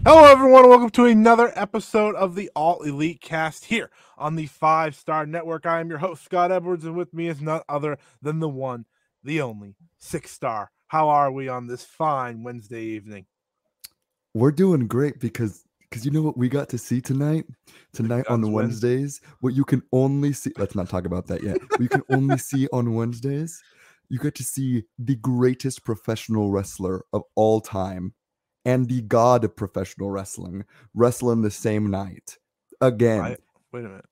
Hello, everyone, and welcome to another episode of the All Elite Cast here on the 5-Star Network. I am your host, Scott Edwards, and with me is none other than the one, the only 6-Star. How are we on this fine Wednesday evening? We're doing great because you know what we got to see tonight on the Wednesdays? What you can only see, let's not talk about that yet. What you can only see on Wednesdays, you get to see the greatest professional wrestler of all time and the god of professional wrestling wrestling the same night. Again. Wait a minute.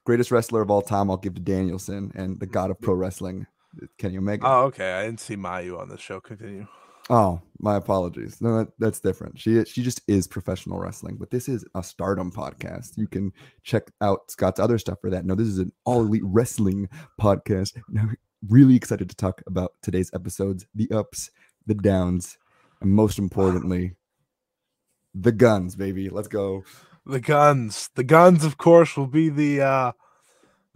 Greatest wrestler of all time, I'll give to Danielson, and the god of pro wrestling, Kenny Omega. Oh, okay. I didn't see Mayu on the show. Continue. Oh, my apologies. No, that's different. She just is professional wrestling, but this is a Stardom podcast. You can check out Scott's other stuff for that. No, this is an all elite wrestling podcast. Now, really excited to talk about today's episodes, the ups, the downs, and most importantly, the guns, baby. Let's go. The guns. The guns, of course, will be the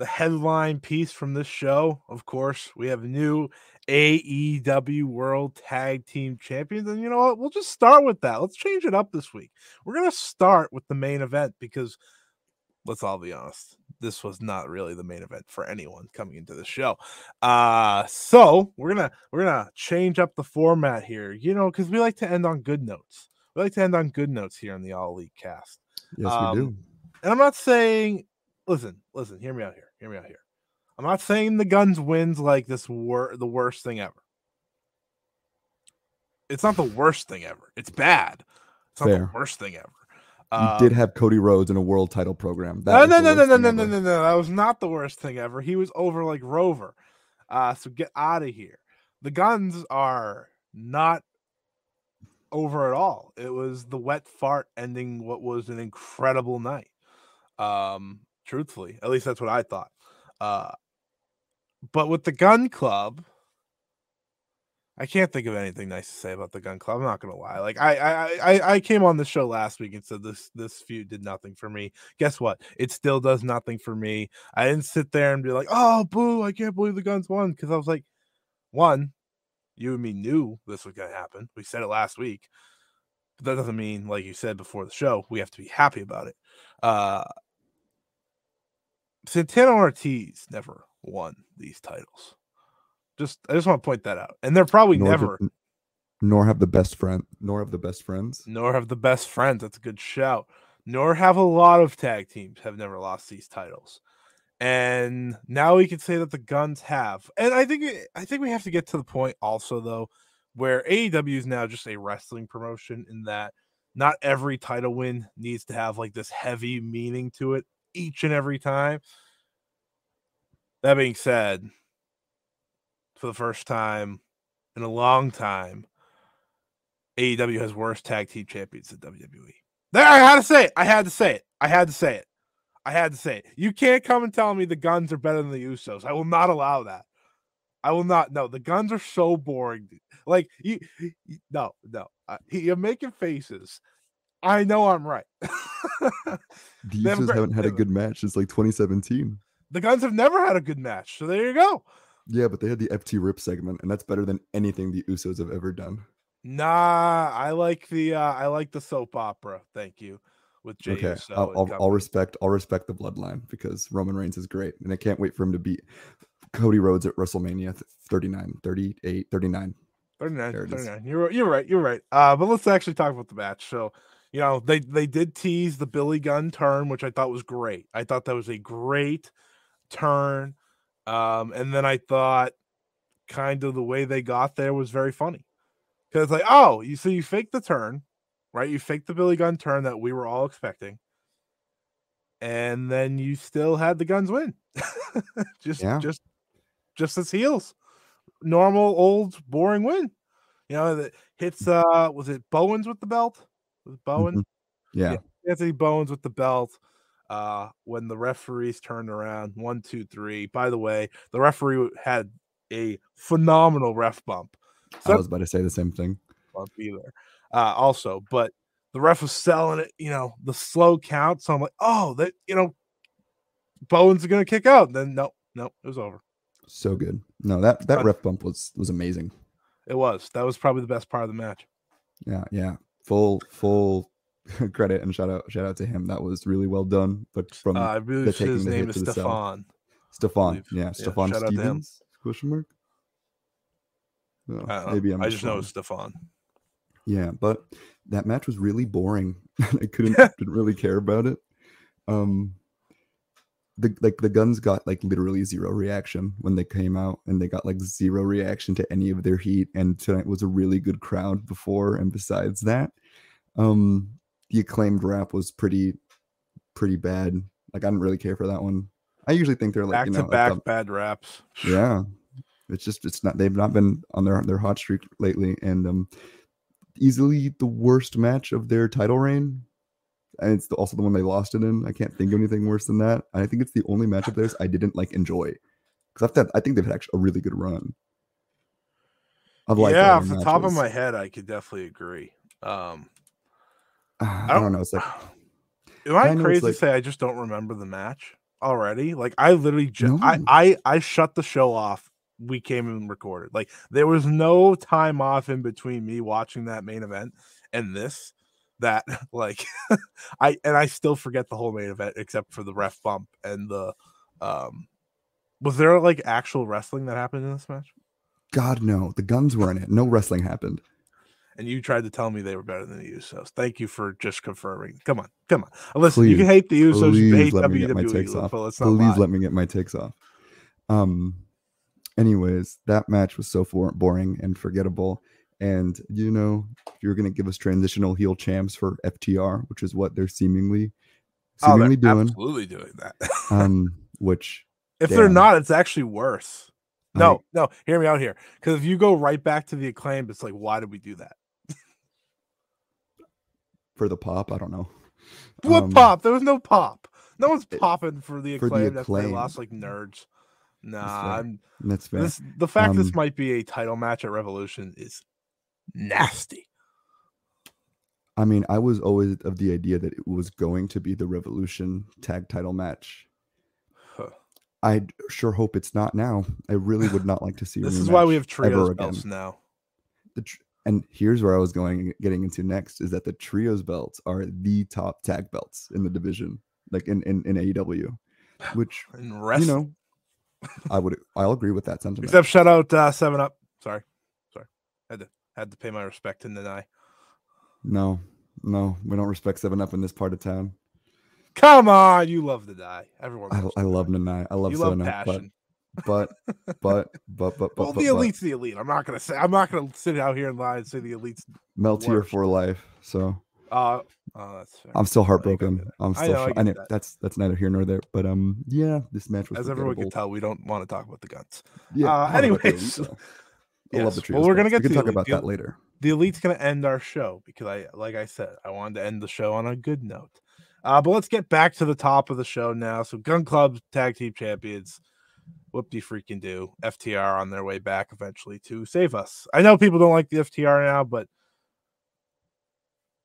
headline piece from this show. Of course, we have new AEW World Tag Team Champions. And you know what? We'll just start with that. Let's change it up this week. We're going to start with the main event because, let's all be honest, this was not really the main event for anyone coming into the show. So we're gonna change up the format here, you know, because we like to end on good notes. We like to end on good notes here on the All Elite Cast. Yes, we do. And I'm not saying, listen, hear me out here. I'm not saying the Guns wins like this were the worst thing ever. It's not the worst thing ever. It's bad. It's not the worst thing ever. You did have Cody Rhodes in a world title program. No. That was not the worst thing ever. He was over like Rover. So get out of here. The Guns are not over at all. It was the wet fart ending what was an incredible night. Truthfully, at least that's what I thought. But with the Gun Club, I can't think of anything nice to say about the Gun Club. I'm not gonna lie. Like I came on the show last week and said this feud did nothing for me. Guess what? It still does nothing for me. I didn't sit there and be like, oh boo, I can't believe the Guns won, because I was like, one, you and me knew this was gonna happen. We said it last week. But that doesn't mean, like you said before the show, we have to be happy about it. Santana Ortiz never won these titles. I just want to point that out. And they're probably nor have the best friends. Nor have the best friends. That's a good shout. Nor have a lot of tag teams have never lost these titles. And now we can say that the Guns have. And I think we have to get to the point also, though, where AEW is now just a wrestling promotion, in that not every title win needs to have like this heavy meaning to it each and every time. That being said, for the first time in a long time, AEW has worse tag team champions than WWE. I had to say it. You can't come and tell me the Guns are better than the Usos. I will not allow that. I will not. No, the Guns are so boring. Like you're making faces. I know I'm right. The Usos haven't had a good match since like 2017. The Guns have never had a good match, so there you go. Yeah, but they had the FT Rip segment, and that's better than anything the Usos have ever done. Nah, I like the soap opera. Thank you. With Jey Uso. I'll respect the bloodline, because Roman Reigns is great, and I can't wait for him to beat Cody Rhodes at WrestleMania 39. You're right. But let's actually talk about the match. So, you know, they did tease the Billy Gunn turn, which I thought was great. I thought that was a great turn. And then I thought kind of the way they got there was very funny. Because like, you faked the turn, right? You faked the Billy Gunn turn that we were all expecting. And then you still had the Guns win. just as heels. Normal, old, boring win. You know, that hits was it Bowens with the belt? Was it Bowen? Mm-hmm. Yeah. Anthony Bowens with the belt. When the referees turned around, 1, 2, 3. By the way, the referee had a phenomenal ref bump. So I was about to say the same thing. Bump either. Also, but the ref was selling it, you know, the slow count. So I'm like, that, you know, Bowens is gonna kick out. Then no, it was over. So good. No, that ref bump was amazing. It was. That was probably the best part of the match. Yeah. Full credit and shout out to him. That was really well done. But from I the believe taking his the name hit is to the cell, Stefan. Stefan, yeah, Stefan shout out to him. Stevens? Question mark. Oh, maybe I just know it's Stefan. Yeah, but that match was really boring. I didn't really care about it. The Guns got like literally zero reaction when they came out, and they got like zero reaction to any of their heat. And tonight was a really good crowd before and besides that. The Acclaimed rap was pretty bad. Like I didn't really care for that one. I usually think they're like, back to back bad raps. Yeah. It's not, they've not been on their hot streak lately, and easily the worst match of their title reign. And it's also the one they lost it in. I can't think of anything worse than that. I think it's the only match of theirs I didn't like enjoy, because I think they've had actually a really good run. Yeah, off the top of my head, I could definitely agree. I don't know. It's like, am I crazy to say I just don't remember the match already? Like I literally I shut the show off. We came and recorded. Like there was no time off in between me watching that main event and this. That like I still forget the whole main event except for the ref bump and the was there like actual wrestling that happened in this match? God no, the Guns were in it. No wrestling happened. And you tried to tell me they were better than the Usos. Thank you for just confirming. Come on. Listen, you can hate the Usos, you can hate WWE. Please let me get my takes off. Anyways, that match was so boring and forgettable. And if you're going to give us transitional heel champs for FTR, which is what they're seemingly doing, absolutely doing that. Which if they're not, it's actually worse. No, hear me out here. Because if you go right back to the Acclaimed, it's like, why did we do that? For the pop, I don't know. What pop? There was no pop. No one's popping for the Acclaimed after they lost like nerds. Nah, that's fair. The fact this might be a title match at Revolution is nasty. I mean, I was always of the idea that it was going to be the Revolution tag title match. I sure hope it's not now. I really would not like to see. This is why we have trios belts now. And here's where I was getting into next, is that the trios belts are the top tag belts in the division, like in AEW, which I'll agree with that sentiment. Except shout out 7-Up. Sorry, had to pay my respect and deny. No, we don't respect 7-Up in this part of town. Come on, you love to die. Everyone. I love Nanai. I love 7-Up, but well, the elite's the elite. I'm not gonna sit out here and lie and say the elite's melt here for life. So that's fair. I'm still heartbroken. I'm still I know that's neither here nor there. But yeah, this match was, as everyone can tell, we don't want to talk about the Guns. Yeah. Anyways, I love the trios. Well, we're gonna get to talk about that later. The elite's gonna end our show because like I said, I wanted to end the show on a good note. But let's get back to the top of the show now. So Gun Club Tag Team Champions, whoop-de-freaking do. FTR on their way back eventually to save us. I know people don't like the FTR now, but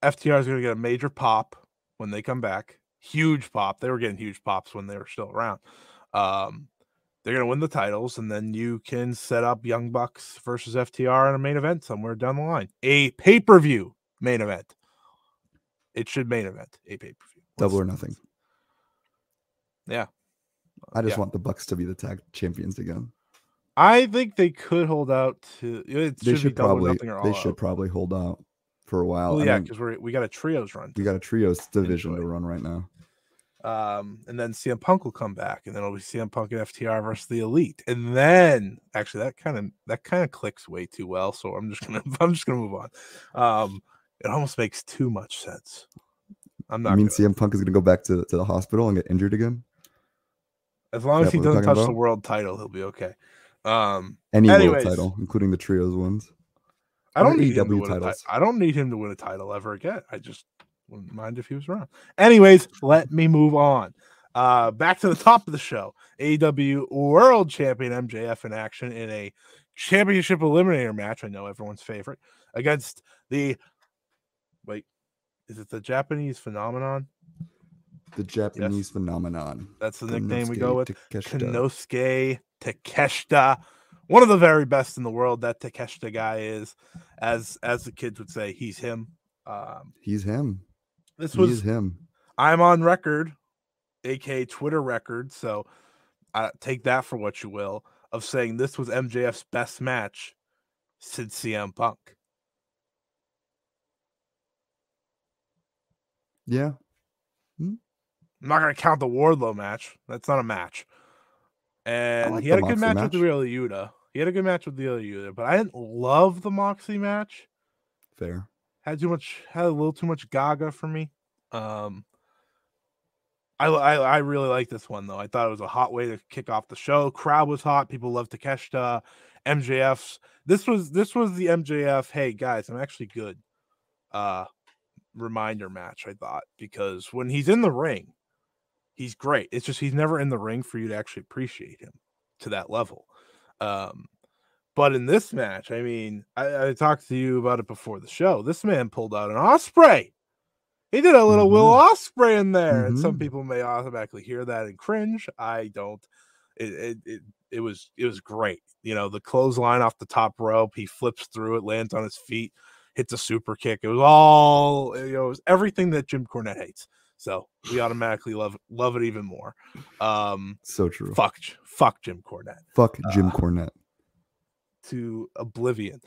FTR is going to get a major pop when they come back. Huge pop. They were getting huge pops when they were still around. They're going to win the titles, and then you can set up Young Bucks versus FTR in a main event somewhere down the line. A pay-per-view main event. It should main event a pay-per-view. Double or nothing. Yeah. I just want the Bucks to be the tag champions again. I think they could hold out to. They should probably hold out for a while. Well, yeah, because we got a trios run. We got a trios division to run right now. And then CM Punk will come back, and then it'll be CM Punk and FTR versus the Elite, and then actually that kind of clicks way too well. So I'm just gonna move on. It almost makes too much sense. CM Punk is gonna go back to the hospital and get injured again? As long as he doesn't touch the world title, he'll be okay. Any world title, including the trios ones. I don't need him to win titles. I don't need him to win a title ever again. I just wouldn't mind if he was around. Anyways, let me move on. Back to the top of the show. AEW World Champion MJF in action in a championship eliminator match. I know everyone's favorite against the. Wait, is it the Japanese Phenomenon? The Japanese Phenomenon. That's the nickname we go with. Konosuke Takeshita. One of the very best in the world, that Takeshita guy is. As the kids would say, he's him. He's him. This He is was, him. I'm on record, aka Twitter record, so take that for what you will, of saying this was MJF's best match since CM Punk. Yeah. I'm not going to count the Wardlow match. That's not a match. And like he had the a good Moxley match with the Real Yuta. He had a good match with the Real Yuta, but I didn't love the Moxley match. Fair. Had a little too much Gaga for me. I really like this one though. I thought it was a hot way to kick off the show. Crowd was hot. People loved Takeshita. MJF's. This was the MJF. Hey guys, I'm actually good. Reminder match. I thought, because when he's in the ring, he's great. It's just he's never in the ring for you to actually appreciate him to that level. But in this match, I mean, I talked to you about it before the show. This man pulled out an Osprey. He did a little Will Osprey in there, and some people may automatically hear that and cringe. I don't. It was great. You know, the clothesline off the top rope. He flips through it, lands on his feet, hits a super kick. It was all, you know, it was everything that Jim Cornette hates. So we automatically love it even more. So true. Fuck Jim Cornette. Fuck Jim Cornette. To oblivion.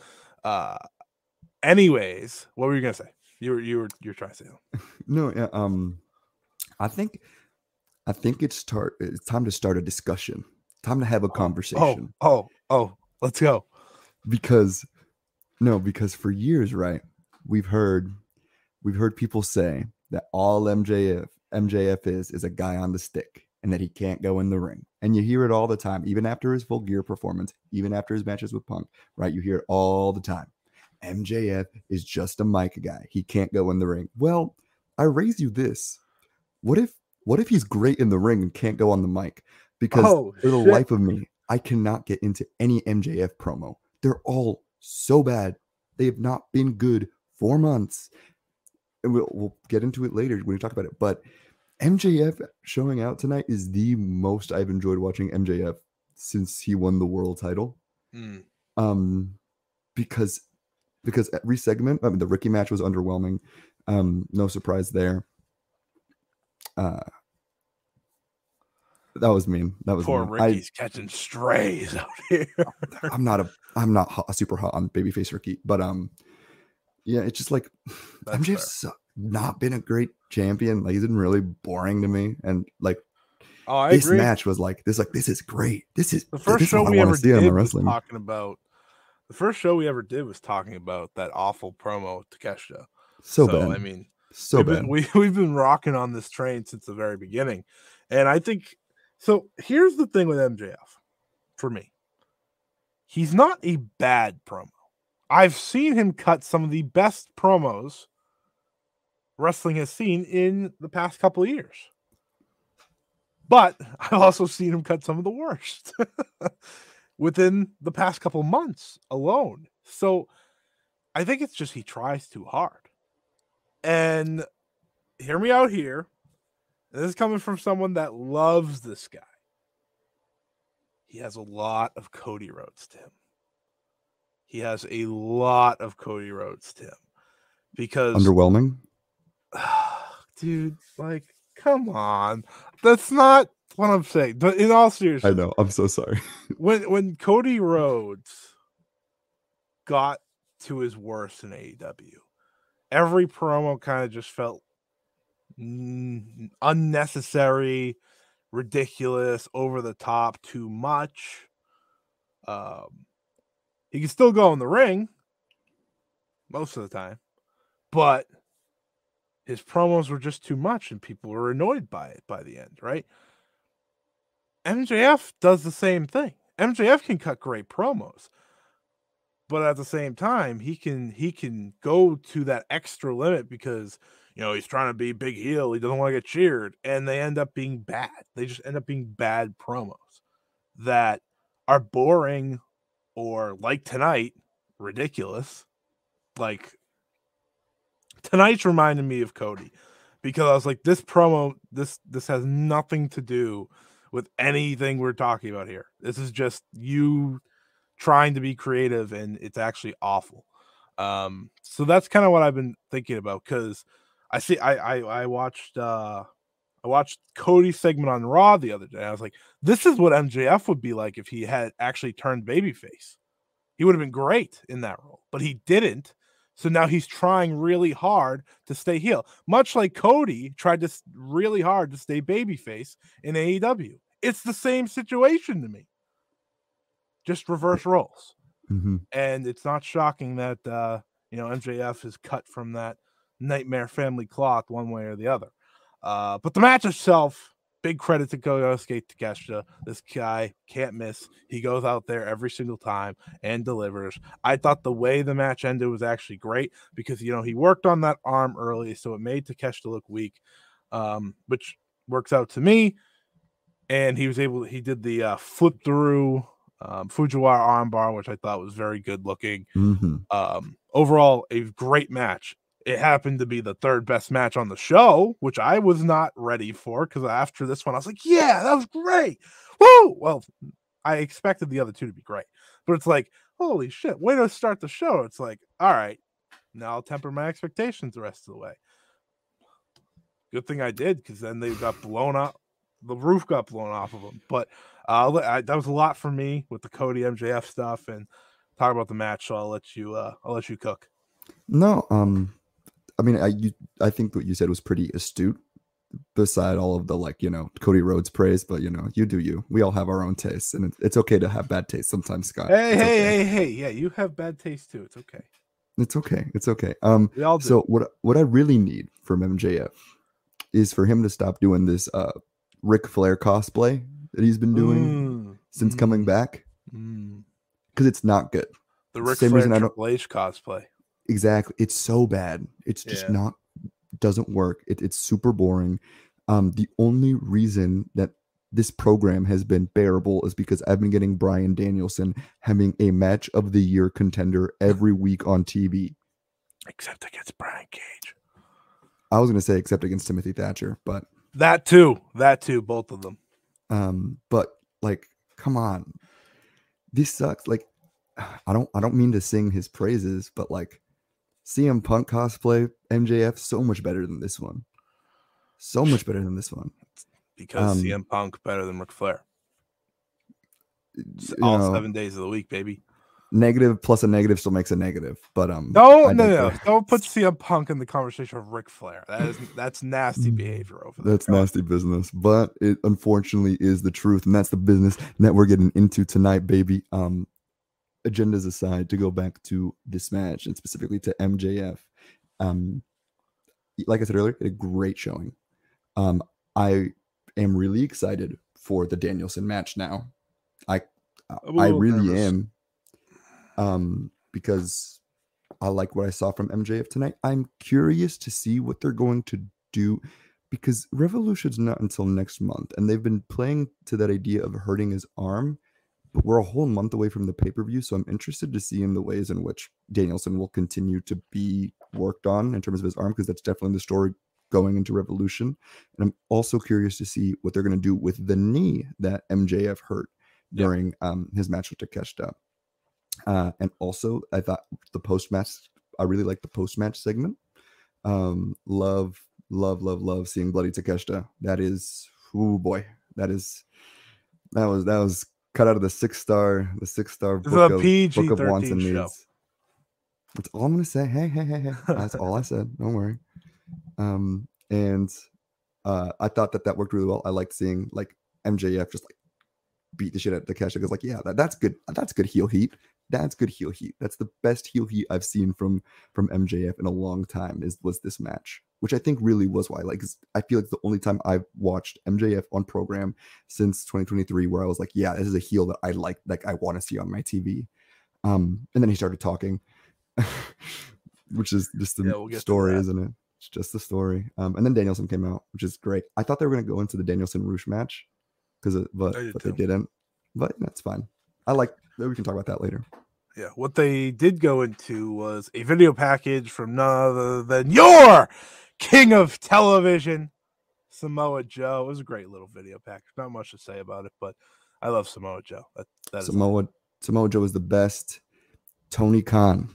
Anyways, what were you gonna say? You're trying to say something. No, yeah. I think it's time to start a discussion. Time to have a conversation. Oh, let's go. Because for years, right? We've heard people say that all MJF is a guy on the stick and that he can't go in the ring. And you hear it all the time, even after his Full Gear performance, even after his matches with Punk, right? You hear it all the time. MJF is just a mic guy. He can't go in the ring. Well, I raise you this. What if he's great in the ring and can't go on the mic? Because for the life of me, I cannot get into any MJF promo. They're all so bad. They have not been good for months. And we'll get into it later when we talk about it. But MJF showing out tonight is the most I've enjoyed watching MJF since he won the world title. Because every segment, I mean, the Ricky match was underwhelming. No surprise there. That was mean. That was poor mean. Ricky's catching strays out here. I'm not super hot on babyface Ricky, but yeah, it's just like MJF's not been a great champion. Like, he's been really boring to me, and like, this agree. match was like this is great. This is the first show we ever did was talking about. The first show we ever did was talking about that awful promo with Takeshita. So bad. I mean, bad. We've been rocking on this train since the very beginning, and I think so. Here's the thing with MJF, for me, he's not a bad promo. I've seen him cut some of the best promos wrestling has seen in the past couple of years. But I've also seen him cut some of the worst within the past couple months alone. So I think it's just he tries too hard. And hear me out here. This is coming from someone that loves this guy. He has a lot of Cody Rhodes to him. Because underwhelming, dude, like, come on. That's not what I'm saying. But in all seriousness, I know, I'm so sorry. when Cody Rhodes got to his worst in AEW, every promo kind of just felt unnecessary, ridiculous, over the top, too much. He can still go in the ring most of the time, but his promos were just too much and people were annoyed by it by the end, right? MJF does the same thing. MJF can cut great promos, but at the same time, he can go to that extra limit because, you know, he's trying to be big heel. He doesn't want to get cheered, and they end up being bad. They just end up being bad promos that are boring, or like tonight, ridiculous. Like, tonight's reminded me of Cody, because I was like, this promo, this has nothing to do with anything we're talking about here. This is just you trying to be creative, and it's actually awful. So that's kind of what I've been thinking about, because I watched Cody's segment on Raw the other day. I was like, this is what MJF would be like if he had actually turned babyface. He would have been great in that role, but he didn't. So now he's trying really hard to stay heel, much like Cody tried to really hard to stay babyface in AEW. It's the same situation to me, just reverse roles. Mm-hmm. And it's not shocking that MJF is cut from that nightmare family cloth one way or the other. But the match itself, big credit to Koyosuke Takeshita. This guy can't miss. He goes out there every single time and delivers. I thought the way the match ended was actually great because, he worked on that arm early, so it made Takeshita look weak, which works out to me. And he did the flip through Fujiwara armbar, which I thought was very good looking. Mm-hmm. Overall, a great match. It happened to be the third best match on the show, which I was not ready for because after this one, I was like, yeah, that was great. Woo! Well, I expected the other two to be great, but it's like, holy shit, way to start the show. It's like, all right, now I'll temper my expectations the rest of the way. Good thing I did because then they got blown up. The roof got blown off of them. But that was a lot for me with the Cody MJF stuff and talk about the match. So I'll let you cook. No, I mean, I think what you said was pretty astute. Beside all of the Cody Rhodes praise, but you do you. We all have our own tastes, and it's okay to have bad taste sometimes, Scott. Hey, yeah, you have bad taste too. It's okay. It's okay. We all do. So what I really need from MJF is for him to stop doing this Ric Flair cosplay that he's been doing since coming back, because it's not good. The Ric Flair Triple H cosplay. Exactly. It's so bad. It's just doesn't work. It's super boring. The only reason that this program has been bearable is because I've been getting Bryan Danielson having a match of the year contender every week on TV. Except against Brian Cage. I was going to say except against Timothy Thatcher, but that too, both of them. But come on. This sucks. I don't mean to sing his praises, but CM Punk cosplay MJF so much better than this one. So much better than this one. Because CM Punk better than Ric Flair. All 7 days of the week, baby. Negative plus a negative still makes a negative. But no. Don't put CM Punk in the conversation of Ric Flair. That's nasty behavior over there. That's nasty business. But it unfortunately is the truth, and that's the business that we're getting into tonight, baby. Agendas aside, to go back to this match and specifically to MJF, like I said earlier, a great showing. I am really excited for the Danielson match now. I really am, because I like what I saw from MJF tonight. I'm curious to see what they're going to do, because Revolution's not until next month, and they've been playing to that idea of hurting his arm. But we're a whole month away from the pay-per-view, so I'm interested to see in the ways in which Danielson will continue to be worked on in terms of his arm, because that's definitely the story going into Revolution. And I'm also curious to see what they're going to do with the knee that MJF hurt during his match with Takeshita. And also, I thought I really liked the post-match segment. Love seeing Bloody Takeshita. That was cut out of the 6-star book of wants and needs. That's all I'm gonna say. Hey. That's all I said. Don't worry. And I thought that worked really well. I liked seeing MJF just beat the shit out of Takeshita, because that's good. That's good heel heat. That's good heel heat. That's the best heel heat I've seen from MJF in a long time. Was this match, which I think really was why. I feel like it's the only time I've watched MJF on program since 2023 where I was like, yeah, this is a heel that I like I want to see on my TV. And then he started talking, which is just the story, isn't it? It's just the story. And then Danielson came out, which is great. I thought they were going to go into the Danielson Roosh match, but they didn't. But that's fine. We can talk about that later. Yeah, what they did go into was a video package from none other than your king of television, Samoa Joe. It was a great little video package. Not much to say about it, but I love Samoa Joe. Samoa Joe is the best. Tony Khan,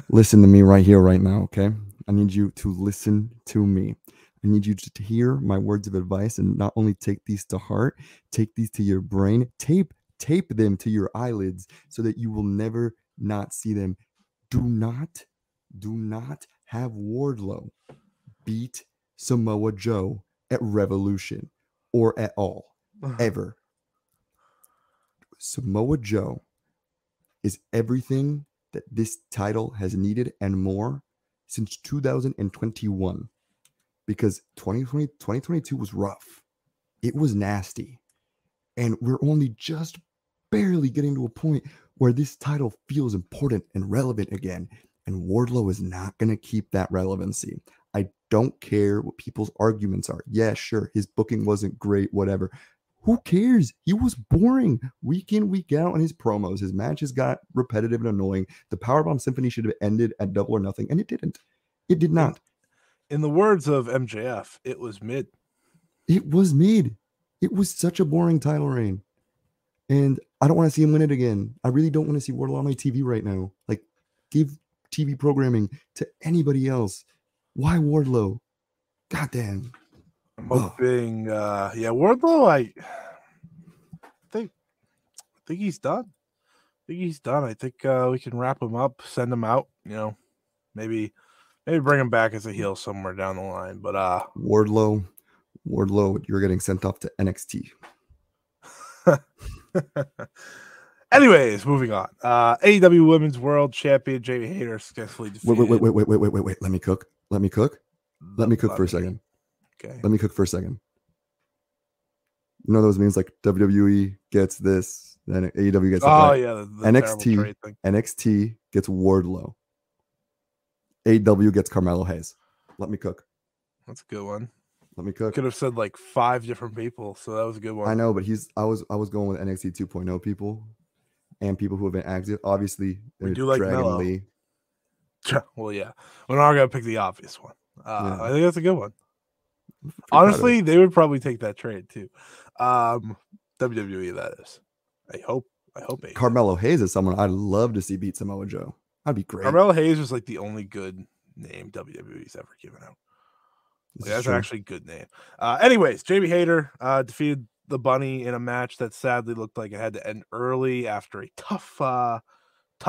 listen to me right here, right now, okay? I need you to listen to me. I need you to hear my words of advice and not only take these to heart, take these to your brain, tape them to your eyelids so that you will never not see them. Do not have Wardlow beat Samoa Joe at Revolution or at all, ever. Samoa Joe is everything that this title has needed and more since 2021, because 2022 was rough. It was nasty. And we're only just barely getting to a point where this title feels important and relevant again. And Wardlow is not going to keep that relevancy. I don't care what people's arguments are. Yeah, sure, his booking wasn't great, whatever. Who cares? He was boring week in, week out in his promos. His matches got repetitive and annoying. The Powerbomb Symphony should have ended at Double or Nothing, and it didn't. It did not. In the words of MJF, it was mid. It was mid. It was such a boring title reign. And I don't want to see him win it again. I really don't want to see Wardlow on my TV right now. Like, give TV programming to anybody else. Why Wardlow? Goddamn. I'm hoping, Wardlow. I think he's done. I think we can wrap him up, send him out. You know, maybe bring him back as a heel somewhere down the line. But Wardlow, you're getting sent off to NXT. Anyways, moving on. AEW Women's World Champion Jamie Hayter successfully defeated. Wait. Let me cook for a second. Okay. Let me cook for a second. You know those means like WWE gets this, then AEW gets the NXT gets Wardlow. AEW gets Carmelo Hayes. Let me cook. That's a good one. Let me cook. Could have said like 5 different people, so that was a good one. I know, but I was going with NXT 2.0 people and people who have been active. Obviously, we do like Dragon Mello. Lee. Well, yeah, we're not gonna pick the obvious one. I think that's a good one. Pretty Honestly, they would probably take that trade too. WWE, that is. I hope. Carmelo Hayes is someone I'd love to see beat Samoa Joe. That'd be great. Carmelo Hayes was like the only good name WWE's ever given out. That's actually a good name. Anyways, Jamie Hayter defeated the Bunny in a match that sadly looked like it had to end early after a tough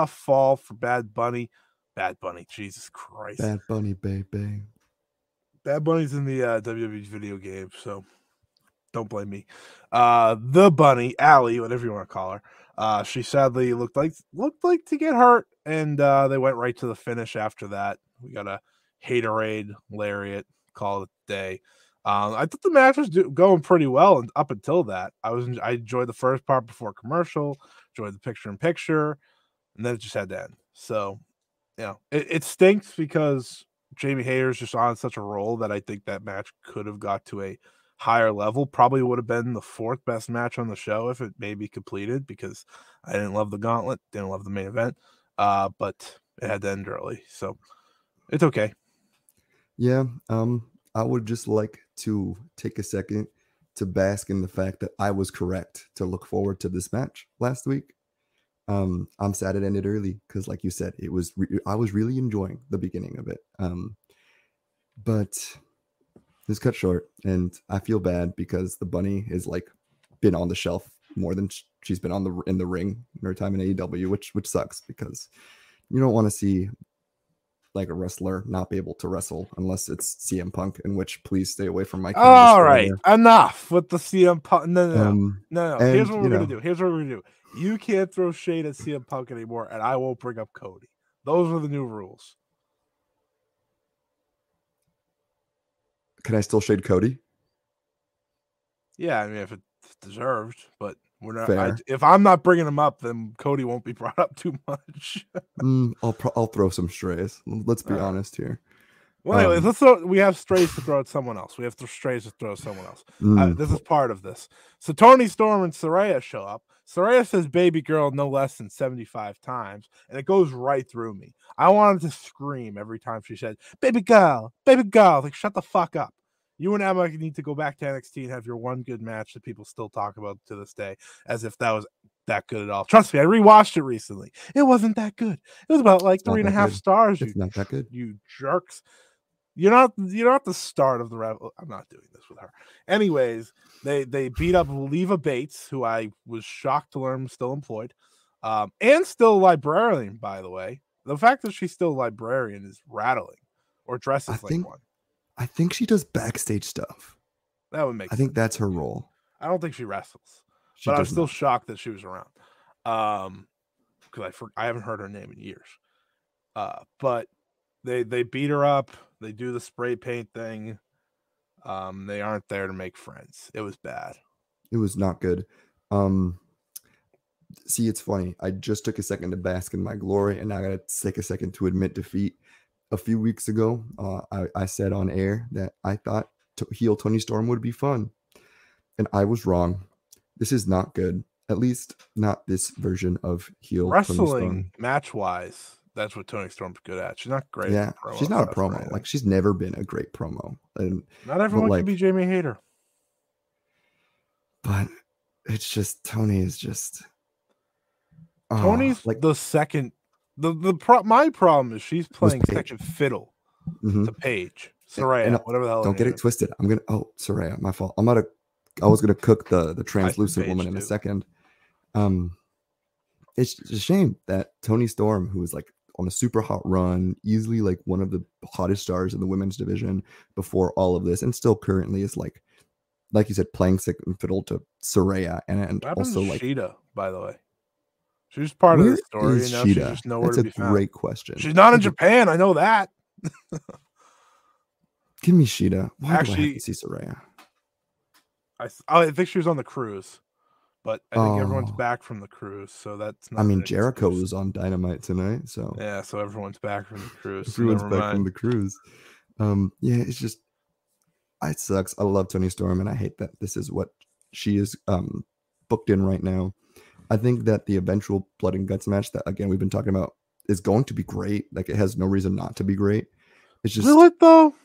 fall for Bad Bunny. Bad Bunny, Jesus Christ. Bad Bunny, baby. Bad Bunny's in the WWE video game, so don't blame me. The Bunny, Allie, whatever you want to call her, she sadly looked like to get hurt, and they went right to the finish after that. We got a Haterade lariat, call it a day. I thought the match was going pretty well, and up until that, I enjoyed the first part before commercial, enjoyed the picture-in-picture, and then it just had to end. So, you know, it stinks because Jamie Hayter's just on such a roll that I think that match could have got to a higher level. Probably would have been the 4th best match on the show if it maybe completed, because I didn't love the gauntlet, didn't love the main event, but it had to end early, so it's okay. Yeah, I would just like to take a second to bask in the fact that I was correct to look forward to this match last week. I'm sad it ended early because, like you said, I was really enjoying the beginning of it. But it's cut short, and I feel bad because the Bunny is like been on the shelf more than she's been in the ring in her time in AEW, which sucks because you don't want to see like a wrestler not be able to wrestle unless it's CM Punk, in which please stay away from my. All right, enough with the CM Punk. No. Here's what we're gonna do. You can't throw shade at CM Punk anymore, and I won't bring up Cody. Those are the new rules. Can I still shade Cody? Yeah, I mean, if it's deserved, but we're not. If I'm not bringing him up, then Cody won't be brought up too much. I'll throw some strays. Let's be honest here. Well, anyways, we have strays to throw at someone else. This is part of this. So Tony Storm and Saraya show up. Saraya says baby girl no less than 75 times, and it goes right through me. I wanted to scream every time she said, baby girl. Like, shut the fuck up. You and Emma need to go back to NXT and have your one good match that people still talk about to this day, as if that was that good at all. Trust me, I rewatched it recently. It wasn't that good. It was about like It's not 3.5 that stars. It's not that good. You jerks. You're not the start of the I'm not doing this with her. Anyways, they beat up Leva Bates, who I was shocked to learn was still employed, and still a librarian, by the way. The fact that she's still a librarian is rattling, or dresses like one. I think she does backstage stuff. That would make sense. I think that's her role. I don't think she wrestles, but I'm still shocked that she was around. Because I haven't heard her name in years. But they beat her up. They do the spray paint thing. They aren't there to make friends. It was bad. It was not good. See, it's funny. I just took a second to bask in my glory, and now I gotta take a second to admit defeat. A few weeks ago, I said on air that I thought heel Toni Storm would be fun, and I was wrong. This is not good. At least not this version of heel wrestling match wise. That's what Toni Storm's good at. She's not great. Yeah, she's not a promo. Like, she's never been a great promo. And not everyone can be Jamie Hayter. But it's just Toni is just Tony's like the second. My problem is she's playing second fiddle to Paige. Saraya, whatever the hell. Don't get it twisted. Saraya, my fault. I was gonna cook the translucent woman in a second. It's a shame that Toni Storm, who was like on a super hot run, easily like one of the hottest stars in the women's division before all of this, and still currently is like you said, playing second fiddle to Saraya, and also like Sheeta, by the way. She's part of the story. She's just nowhere to be found. That's a great question. She's not in Japan. I know that. Give me Sheeta. Why do I have to see Saraya? I think she was on the cruise, but I think everyone's back from the cruise, so that's not. I mean, Jericho was on Dynamite tonight, so yeah, so everyone's back from the cruise. Everyone's back from the cruise. Yeah, it's just it sucks. I love Toni Storm, and I hate that this is what she is booked in right now. I think that the eventual Blood and Guts match that, again, we've been talking about is going to be great. Like, it has no reason not to be great. It's just, will it though?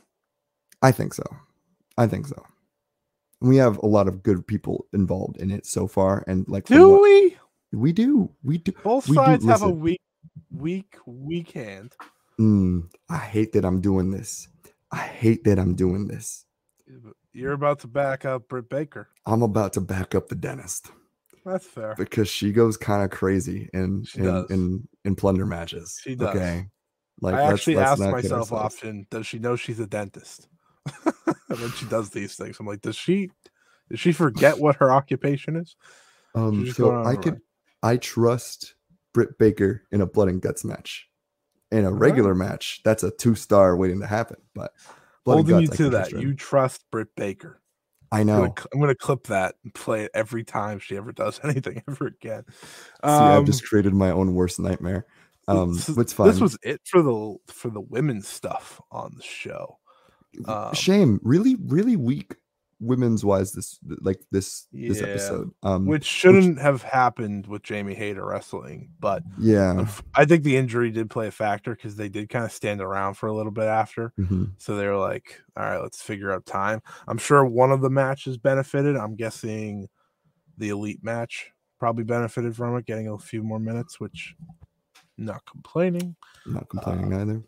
I think so. We have a lot of good people involved in it so far, and like, do we? We do. Both sides have a weak hand. I hate that I'm doing this. You're about to back up Britt Baker. I'm about to back up the dentist. That's fair. Because she goes kind of crazy in plunder matches. She does. Okay. Like, I actually ask myself often, does she know she's a dentist? And then she does these things. I'm like, does she forget what her occupation is? So I trust Britt Baker in a Blood and Guts match. In a regular match, that's a 2-star waiting to happen. But holding you to that, you trust Britt Baker. I know. I'm gonna clip that and play it every time she ever does anything ever again. I've just created my own worst nightmare. It's fine. This was it for the women's stuff on the show. Shame, really, really weak women's wise this episode, which shouldn't have happened with Jamie Hayter wrestling, but yeah, I think the injury did play a factor because they did kind of stand around for a little bit after. So they were like, all right, let's figure out time. I'm sure one of the matches benefited. I'm guessing the elite match probably benefited from it, getting a few more minutes, which not complaining either.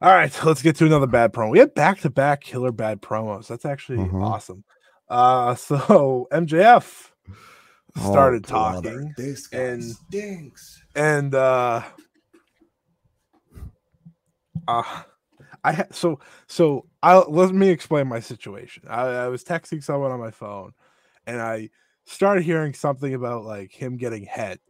All right, let's get to another bad promo. We had back-to-back killer bad promos. That's actually awesome. So MJF started talking. This guy stinks. And let me explain my situation. I was texting someone on my phone, and I started hearing something about like him getting head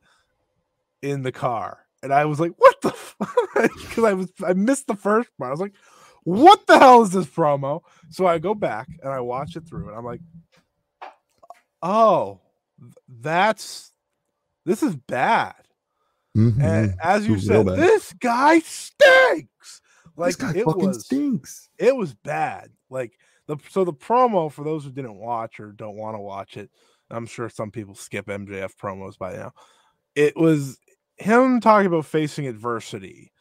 in the car. And I was like, what the fuck? Because I missed the first part. I was like, what the hell is this promo? So I go back and I watch it through, and I'm like, oh, this is bad. And as you said, this guy stinks. Like, this guy fucking stinks. It was bad. Like the promo, for those who didn't watch or don't want to watch it, I'm sure some people skip MJF promos by now. It was him talking about facing adversity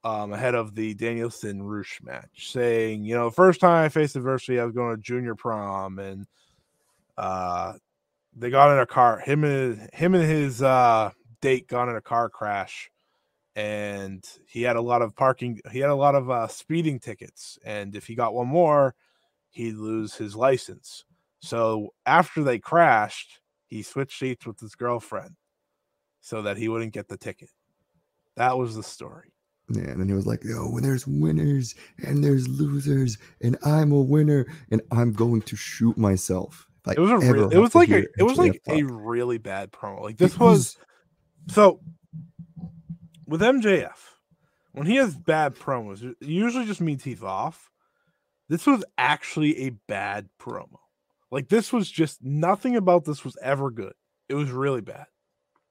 ahead of the Danielson Roosh match, saying, first time I faced adversity, I was going to junior prom, and they got in a car. Him and his date got in a car crash, and he had a lot of speeding tickets, and if he got one more, he'd lose his license. So after they crashed, he switched seats with his girlfriend so that he wouldn't get the ticket. That was the story. Yeah, and then he was like, "Yo, when there's winners and there's losers, and I'm a winner, and I'm going to shoot myself." It was a really bad promo. Like this was so with MJF, when he has bad promos, it usually just means he's off. This was actually a bad promo. Like this was just nothing about this was ever good. It was really bad.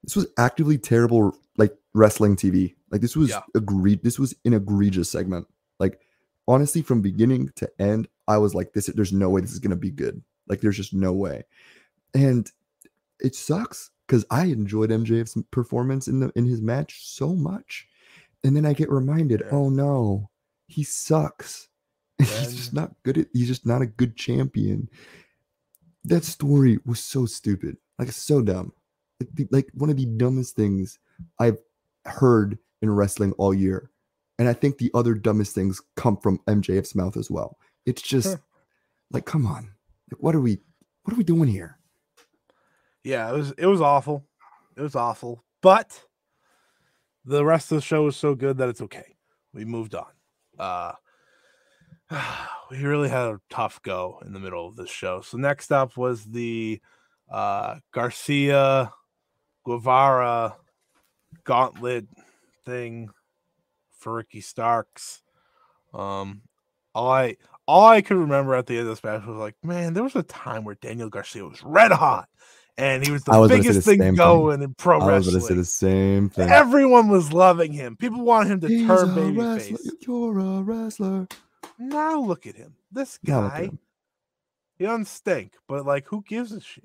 This was actively terrible, like wrestling TV. Like this was This was an egregious segment. Like honestly, from beginning to end, I was like, "This. There's no way this is gonna be good. Like there's just no way." And it sucks because I enjoyed MJF's performance in his match so much, and then I get reminded, "Oh no, he sucks. He's just not good. He's just not a good champion." That story was so stupid. Like so dumb. Like one of the dumbest things I've heard in wrestling all year. And I think the other dumbest things come from MJF's mouth as well. It's just like, come on. Like, what are we doing here? Yeah, it was awful. It was awful. But the rest of the show was so good that it's okay. We moved on. We really had a tough go in the middle of this show. So next up was the Garcia Guevara gauntlet thing for Ricky Starks. All I could remember at the end of this match was like, man, there was a time where Daniel Garcia was red hot, and he was the biggest thing going in pro wrestling. I was going to say the same thing. Everyone was loving him. People wanted him to turn babyface. You're a wrestler. Now look at him. This guy, he doesn't stink, but like, who gives a shit?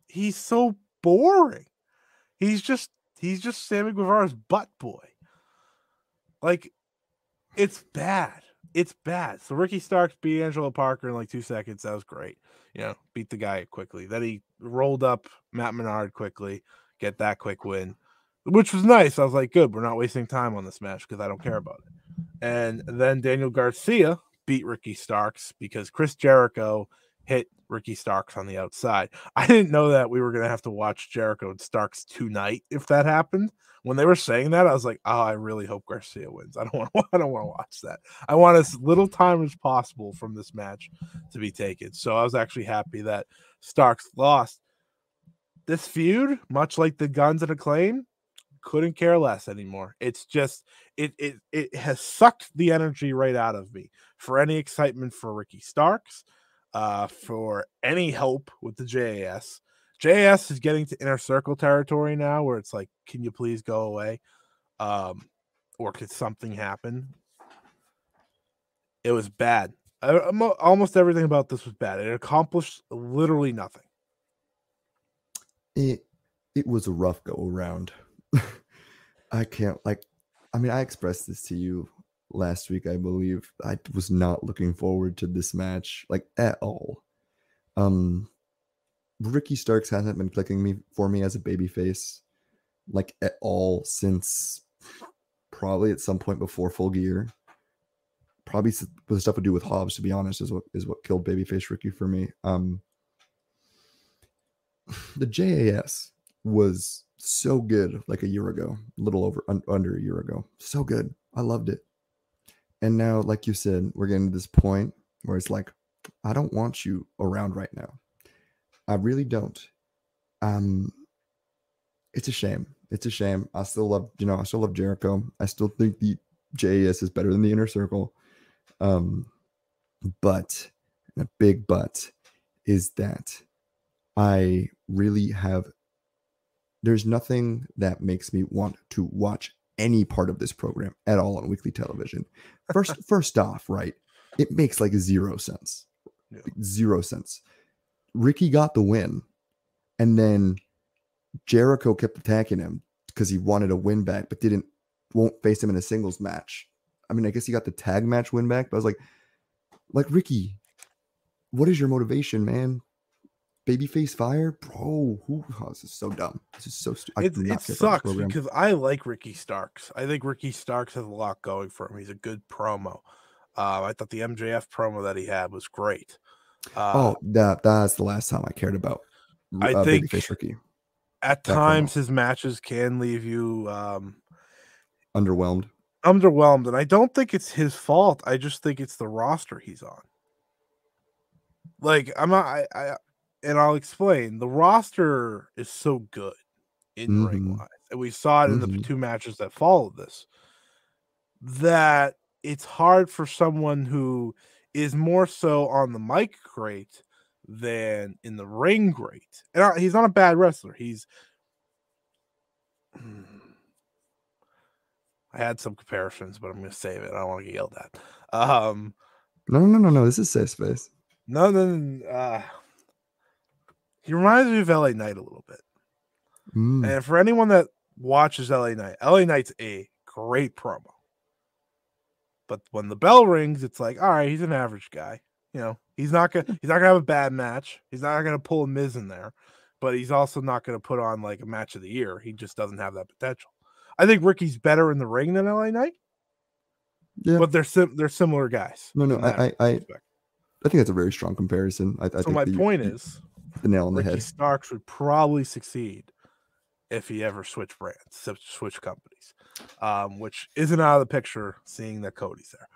He's so boring. He's just Sammy Guevara's butt boy. Like, it's bad. It's bad. So Ricky Starks beat Angelo Parker in like 2 seconds. That was great. You know, beat the guy quickly. Then he rolled up Matt Menard quickly, get that quick win, which was nice. I was like, good. We're not wasting time on this match because I don't care about it. And then Daniel Garcia beat Ricky Starks because Chris Jericho hit Ricky Starks on the outside. I didn't know that we were going to have to watch Jericho and Starks tonight if that happened. When they were saying that, I was like, oh, I really hope Garcia wins. I don't want to watch that. I want as little time as possible from this match to be taken. So I was actually happy that Starks lost. This feud, much like the Guns and Acclaim, couldn't care less anymore. It's just it has sucked the energy right out of me for any excitement for Ricky Starks, for any hope with the JAS. JAS is getting to inner circle territory now where it's like, can you please go away? Or could something happen? It was bad. Almost everything about this was bad. It accomplished literally nothing. It was a rough go around. I expressed this to you last week, I believe. I was not looking forward to this match, like, at all. Ricky Starks hasn't been clicking for me as a babyface, like, at all since probably at some point before Full Gear. Probably with stuff to do with Hobbs, to be honest, is what killed babyface Ricky for me. The JAS was so good like a year ago, a little over under a year ago. So good. I loved it. And now, like you said, we're getting to this point where it's like, I don't want you around right now. I really don't. It's a shame. It's a shame. I still love Jericho. I still think the JAS is better than the Inner Circle. But a big but is that I really have, there's nothing that makes me want to watch any part of this program at all on weekly television. First off, right, it makes like 0 sense. Yeah. 0 sense. Ricky got the win, and then Jericho kept attacking him because he wanted a win back, but won't face him in a singles match. I mean, I guess he got the tag match win back, but I was like Ricky, what is your motivation, man? Babyface Fire, bro. This is so dumb. This is so stupid. It sucks because I like Ricky Starks. I think Ricky Starks has a lot going for him. He's a good promo. I thought the MJF promo that he had was great. That's the last time I cared about I think Babyface Ricky. At times his matches can leave you underwhelmed, and I don't think it's his fault. I just think it's the roster he's on. Like, I'm not, and I'll explain. The roster is so good in ring wise, and we saw it in the 2 matches that followed this, that it's hard for someone who is more so on the mic great than in the ring great. And he's not a bad wrestler. I had some comparisons, but I'm going to save it. I don't want to get yelled at. No. This is safe space. No. He reminds me of LA Knight a little bit. And for anyone that watches LA Knight's a great promo. But when the bell rings, it's like, all right, he's an average guy. You know, he's not gonna have a bad match. He's not gonna pull a Miz in there, but he's also not gonna put on like a match of the year. He just doesn't have that potential. I think Ricky's better in the ring than LA Knight. Yeah, but they're similar guys. No, I think that's a very strong comparison. I think my point is, the nail on the head. Ricky Starks would probably succeed if he ever switched brands, switch companies, which isn't out of the picture. Seeing that Cody's there,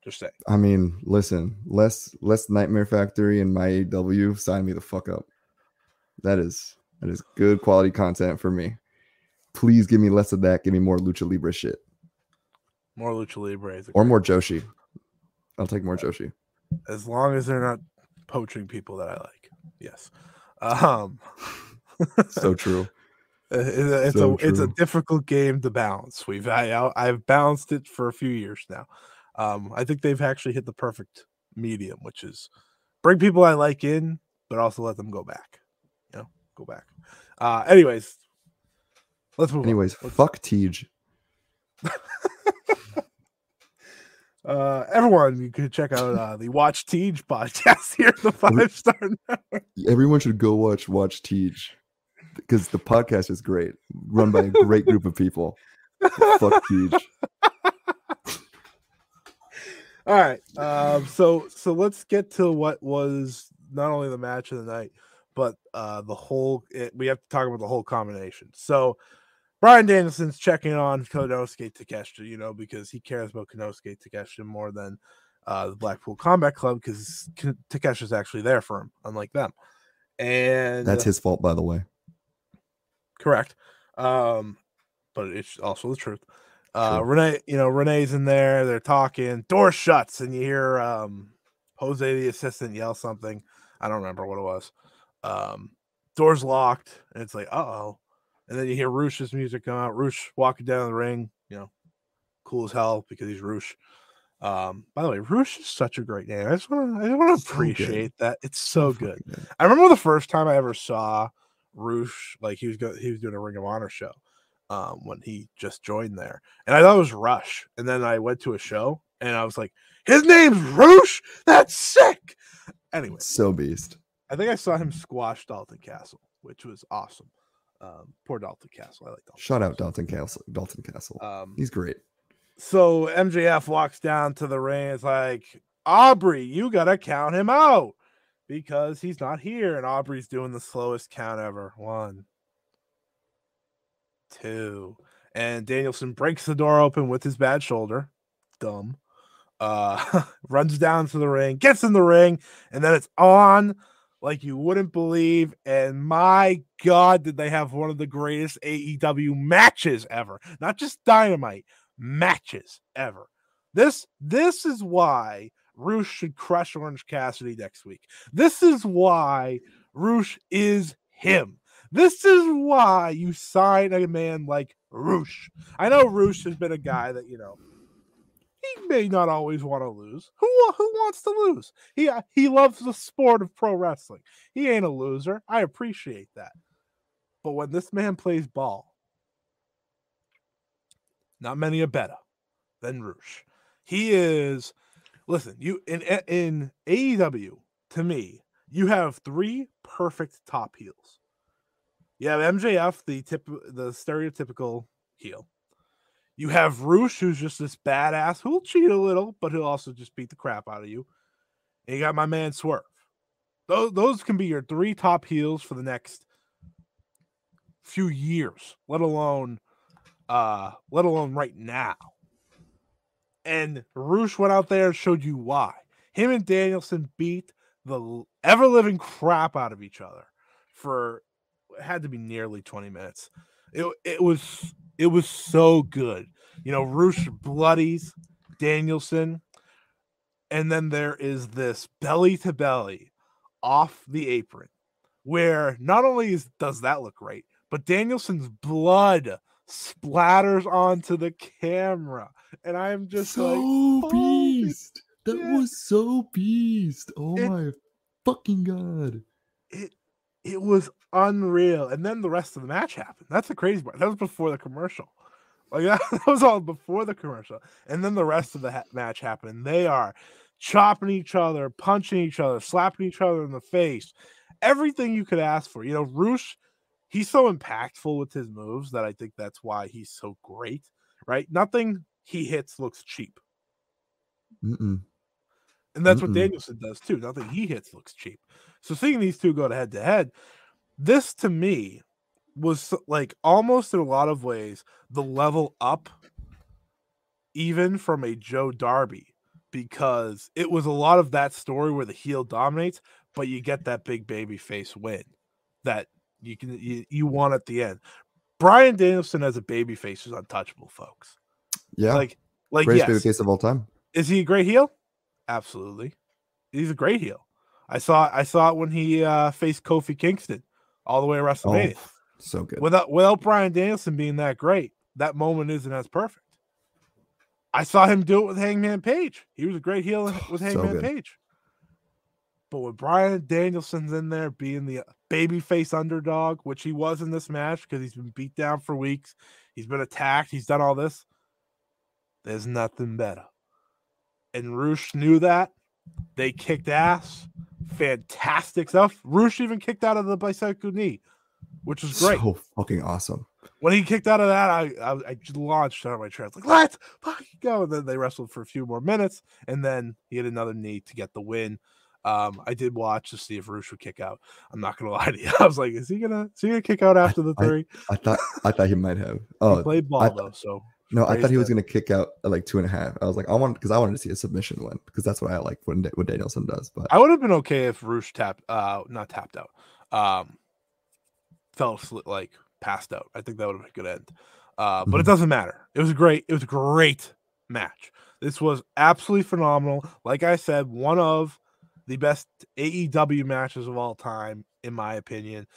just saying. I mean, listen, less Nightmare Factory and my AEW, sign me the fuck up. That is good quality content for me. Please give me less of that. Give me more Lucha Libre shit. More Lucha Libre, or more Joshi. I'll take more Joshi. As long as they're not poaching people that I like. Yes. So true. It's a difficult game to balance. I've balanced it for a few years now. I think they've actually hit the perfect medium, which is bring people I like in, but also let them go back. Go back. Anyways, let's move on. Fuck Tej. Everyone, you can check out the Watch Tej podcast here at the 5-Star Network. Everyone should go watch Tej because the podcast is great, run by a great group of people. Fuck Tej. All right, so let's get to what was not only the match of the night, but we have to talk about the whole combination. So Bryan Danielson's checking on Konosuke Takeshita, because he cares about Konosuke Takeshita more than the Blackpool Combat Club, because Takeshita's actually there for him, unlike them. And that's his fault, by the way. Correct. But it's also the truth. Renee's in there, they're talking, door shuts, and you hear Jose, the assistant, yell something. I don't remember what it was. Door's locked, and it's like, uh-oh. And then you hear Rush's music come out. Rush walking down the ring, cool as hell because he's Rush. By the way, Rush is such a great name. I just want to appreciate that. It's so good. I remember the first time I ever saw Rush, like he was doing a Ring of Honor show when he just joined there, and I thought it was Rush. And then I went to a show, and I was like, his name's Rush. That's sick. Anyway, so beast. I think I saw him squash Dalton Castle, which was awesome. Poor Dalton Castle. I like Dalton. Shout out Dalton Castle. He's great. So MJF walks down to the ring. It's like, Aubrey, you gotta count him out because he's not here. And Aubrey's doing the slowest count ever. 1, 2, and Danielson breaks the door open with his bad shoulder. Dumb. Runs down to the ring, gets in the ring, and then it's on like you wouldn't believe. And my God, did they have one of the greatest AEW matches ever. Not just Dynamite, matches ever. This is why Rush should crush Orange Cassidy next week. This is why Rush is him. This is why you sign a man like Rush. I know Rush has been a guy that, he may not always want to lose. Who wants to lose? He loves the sport of pro wrestling. He ain't a loser. I appreciate that. But when this man plays ball, not many are better than Rush. He is. Listen, you in AEW, to me, You have 3 perfect top heels. You have MJF, the stereotypical heel. You have Roosh, who's just this badass who'll cheat a little, but he'll also just beat the crap out of you. And you got my man Swerve. Those can be your 3 top heels for the next few years, let alone right now. And Roosh went out there and showed you why. Him and Danielson beat the ever-living crap out of each other for it had to be nearly 20 minutes. It was so good. You know, Roosh bloodies Danielson, and then there is this belly to belly off the apron where not only does that look great, but Danielson's blood splatters onto the camera, and I'm just so beast. That was so beast. Oh my fucking god! It was unreal, and then the rest of the match happened. That's the crazy part. That was before the commercial. Like that was all before the commercial, and then the rest of the match happened. They are chopping each other, punching each other, slapping each other in the face. Everything you could ask for. You know, Roosh, he's so impactful with his moves that I think that's why he's so great, right? Nothing he hits looks cheap. Mm-mm. And that's what Danielson does too. Nothing he hits looks cheap. So seeing these two go head to head, this to me was like almost in a lot of ways the level up even from a Joe Darby, because it was a lot of that story where the heel dominates, but you get that big baby face win that you want at the end. Bryan Danielson as a baby face is untouchable, folks. Yeah. Like greatest yes. baby face of all time. Is he a great heel? Absolutely. He's a great heel. I saw it when he faced Kofi Kingston all the way to WrestleMania. Oh, so good. Without Bryan Danielson being that great, that moment isn't as perfect. I saw him do it with Hangman Page. He was a great heel with Hangman Page. But with Bryan Danielson's in there being the babyface underdog, which he was in this match because he's been beat down for weeks, he's been attacked, he's done all this, there's nothing better. And Roosh knew that. They kicked ass. Fantastic stuff. Roosh even kicked out of the bicycle knee, which was great. So fucking awesome. When he kicked out of that, I just launched out of my chair. I was like, let's fucking go. And then they wrestled for a few more minutes, and then he had another knee to get the win. I did watch to see if Roosh would kick out. I'm not gonna lie to you. I was like, is he gonna kick out after the 3? I thought he might have. Oh, he played ball though, so no, I thought he was going to kick out at like 2.5. I was like, I wanted to see a submission win because that's what I like when Danielson does. But I would have been okay if Roosh not tapped out, fell asleep, like passed out. I think that would have been a good end. But it doesn't matter. It was a great match. This was absolutely phenomenal. Like I said, one of the best AEW matches of all time, in my opinion.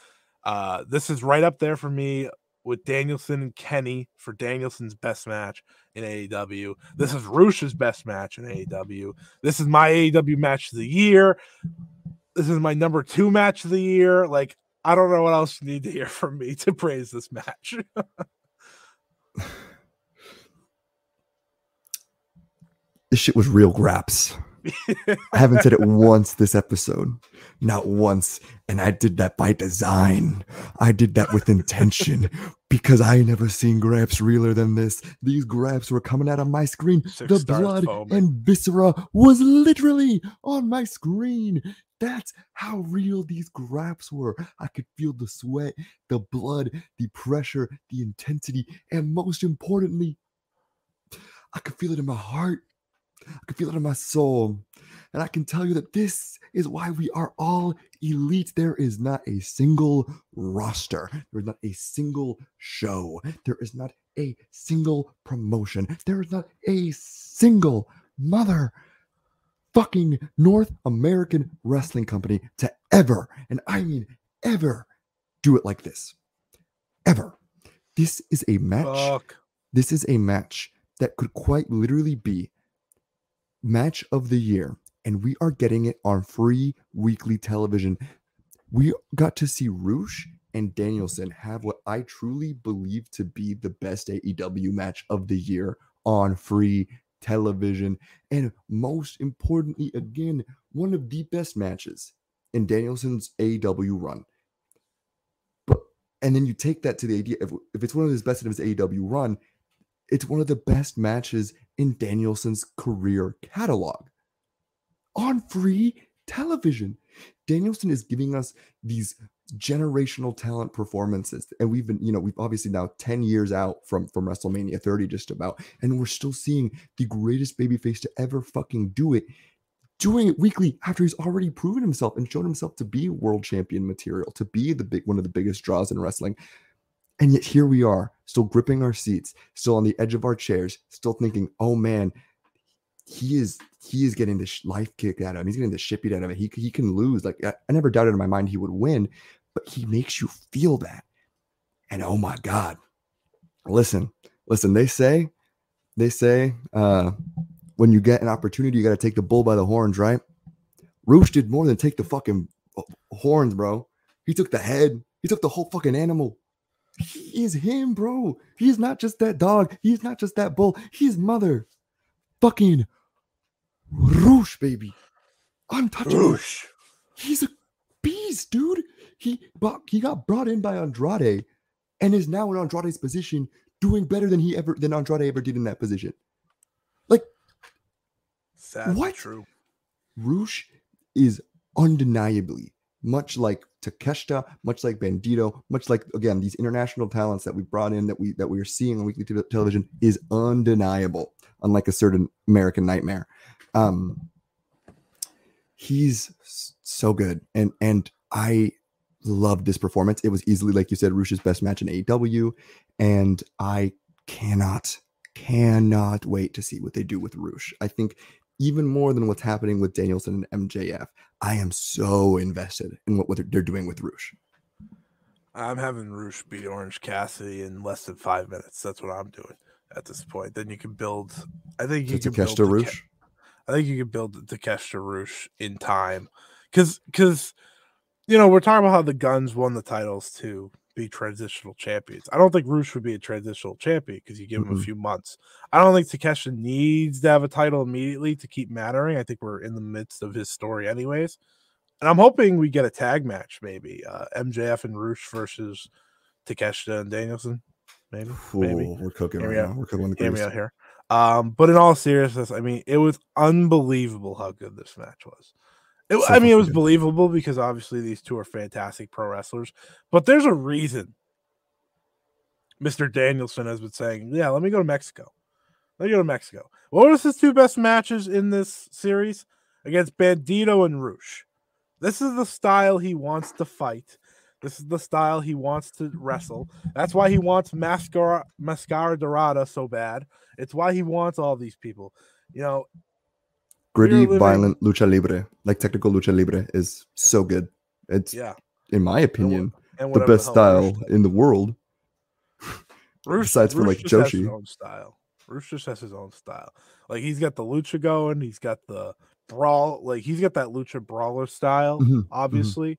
This is right up there for me with Danielson and Kenny for Danielson's best match in AEW. This is Roosh's best match in AEW. This is my AEW match of the year. This is my number 2 match of the year. Like, I don't know what else you need to hear from me to praise this match. This shit was real graps. I haven't said it once this episode. Not once. And I did that by design. I did that with intention because I never seen graps realer than this. These graps were coming out of my screen. The blood and viscera was literally on my screen. That's how real these graps were. I could feel the sweat, the blood, the pressure, the intensity, and most importantly, I could feel it in my heart. I can feel it in my soul. And I can tell you that this is why we are all elite. There is not a single roster. There is not a single show. There is not a single promotion. There is not a single fucking North American wrestling company to ever, and I mean ever, do it like this. Ever. This is a match. This is a match that could quite literally be match of the year, and we are getting it on free weekly television. We got to see Roosh and Danielson have what I truly believe to be the best AEW match of the year on free television, and most importantly, again, one of the best matches in Danielson's AEW run. But and then you take that to the idea if it's one of his best in his AEW run, it's one of the best matches in Danielson's career catalog on free television. Danielson is giving us these generational talent performances, and we've obviously now 10 years out from WrestleMania 30 just about, and we're still seeing the greatest babyface to ever fucking do it, doing it weekly after he's already proven himself and shown himself to be world champion material, to be one of the biggest draws in wrestling. And yet here we are, still gripping our seats, still on the edge of our chairs, still thinking, oh man, he is getting the life kicked out of him. He's getting the shit beat out of it. He can lose. Like, I never doubted in my mind he would win, but he makes you feel that. And oh my God, listen, they say, when you get an opportunity, you got to take the bull by the horns, right? Roosh did more than take the fucking horns, bro. He took the head. He took the whole fucking animal. He is him, bro. He is not just that dog. He is not just that bull. He's mother fucking Roosh, baby. Untouchable. Roosh. He's a beast, dude. He got brought in by Andrade and is now in Andrade's position, doing better than Andrade ever did in that position. Like, sadly what? True. Roosh is undeniably, much like Takeshita, much like Bandito, much like, again, these international talents that we brought in, that we are seeing on weekly television, is undeniable, unlike a certain American Nightmare. He's so good, and I loved this performance. It was easily, like you said, Roosh's best match in AEW, and I cannot wait to see what they do with Roosh. I think even more than what's happening with Danielson and MJF, I am so invested in what they're doing with Roosh. I'm having Roosh beat Orange Cassidy in less than 5 minutes. That's what I'm doing at this point. Then you can build. I think you can build Roosh. I think you can build the Takeshita Roosh in time, because we're talking about how the Guns won the titles to be transitional champions. I don't think Roosh would be a transitional champion because you give him a few months. I don't think Takeshita needs to have a title immediately to keep mattering. I think we're in the midst of his story anyways. And I'm hoping we get a tag match, maybe MJF and Roosh versus Takeshita and Danielson. Maybe. We're cooking right now. We're cooking the grease. Hear me out here. But in all seriousness, I mean, it was unbelievable how good this match was. It was believable because obviously these two are fantastic pro wrestlers, but there's a reason Mr. Danielson has been saying, yeah, let me go to Mexico. What was his two best matches in this series? Against Bandito and Roosh. This is the style he wants to fight. This is the style he wants to wrestle. That's why he wants Mascara Dorada so bad. It's why he wants all these people. Gritty, violent lucha libre, like technical lucha libre, is so good. It's, in my opinion, the best style in the world. Besides for like Joshi. Roosh just has his own style. Like, he's got the lucha going. He's got the brawl. Like, he's got that lucha brawler style, obviously.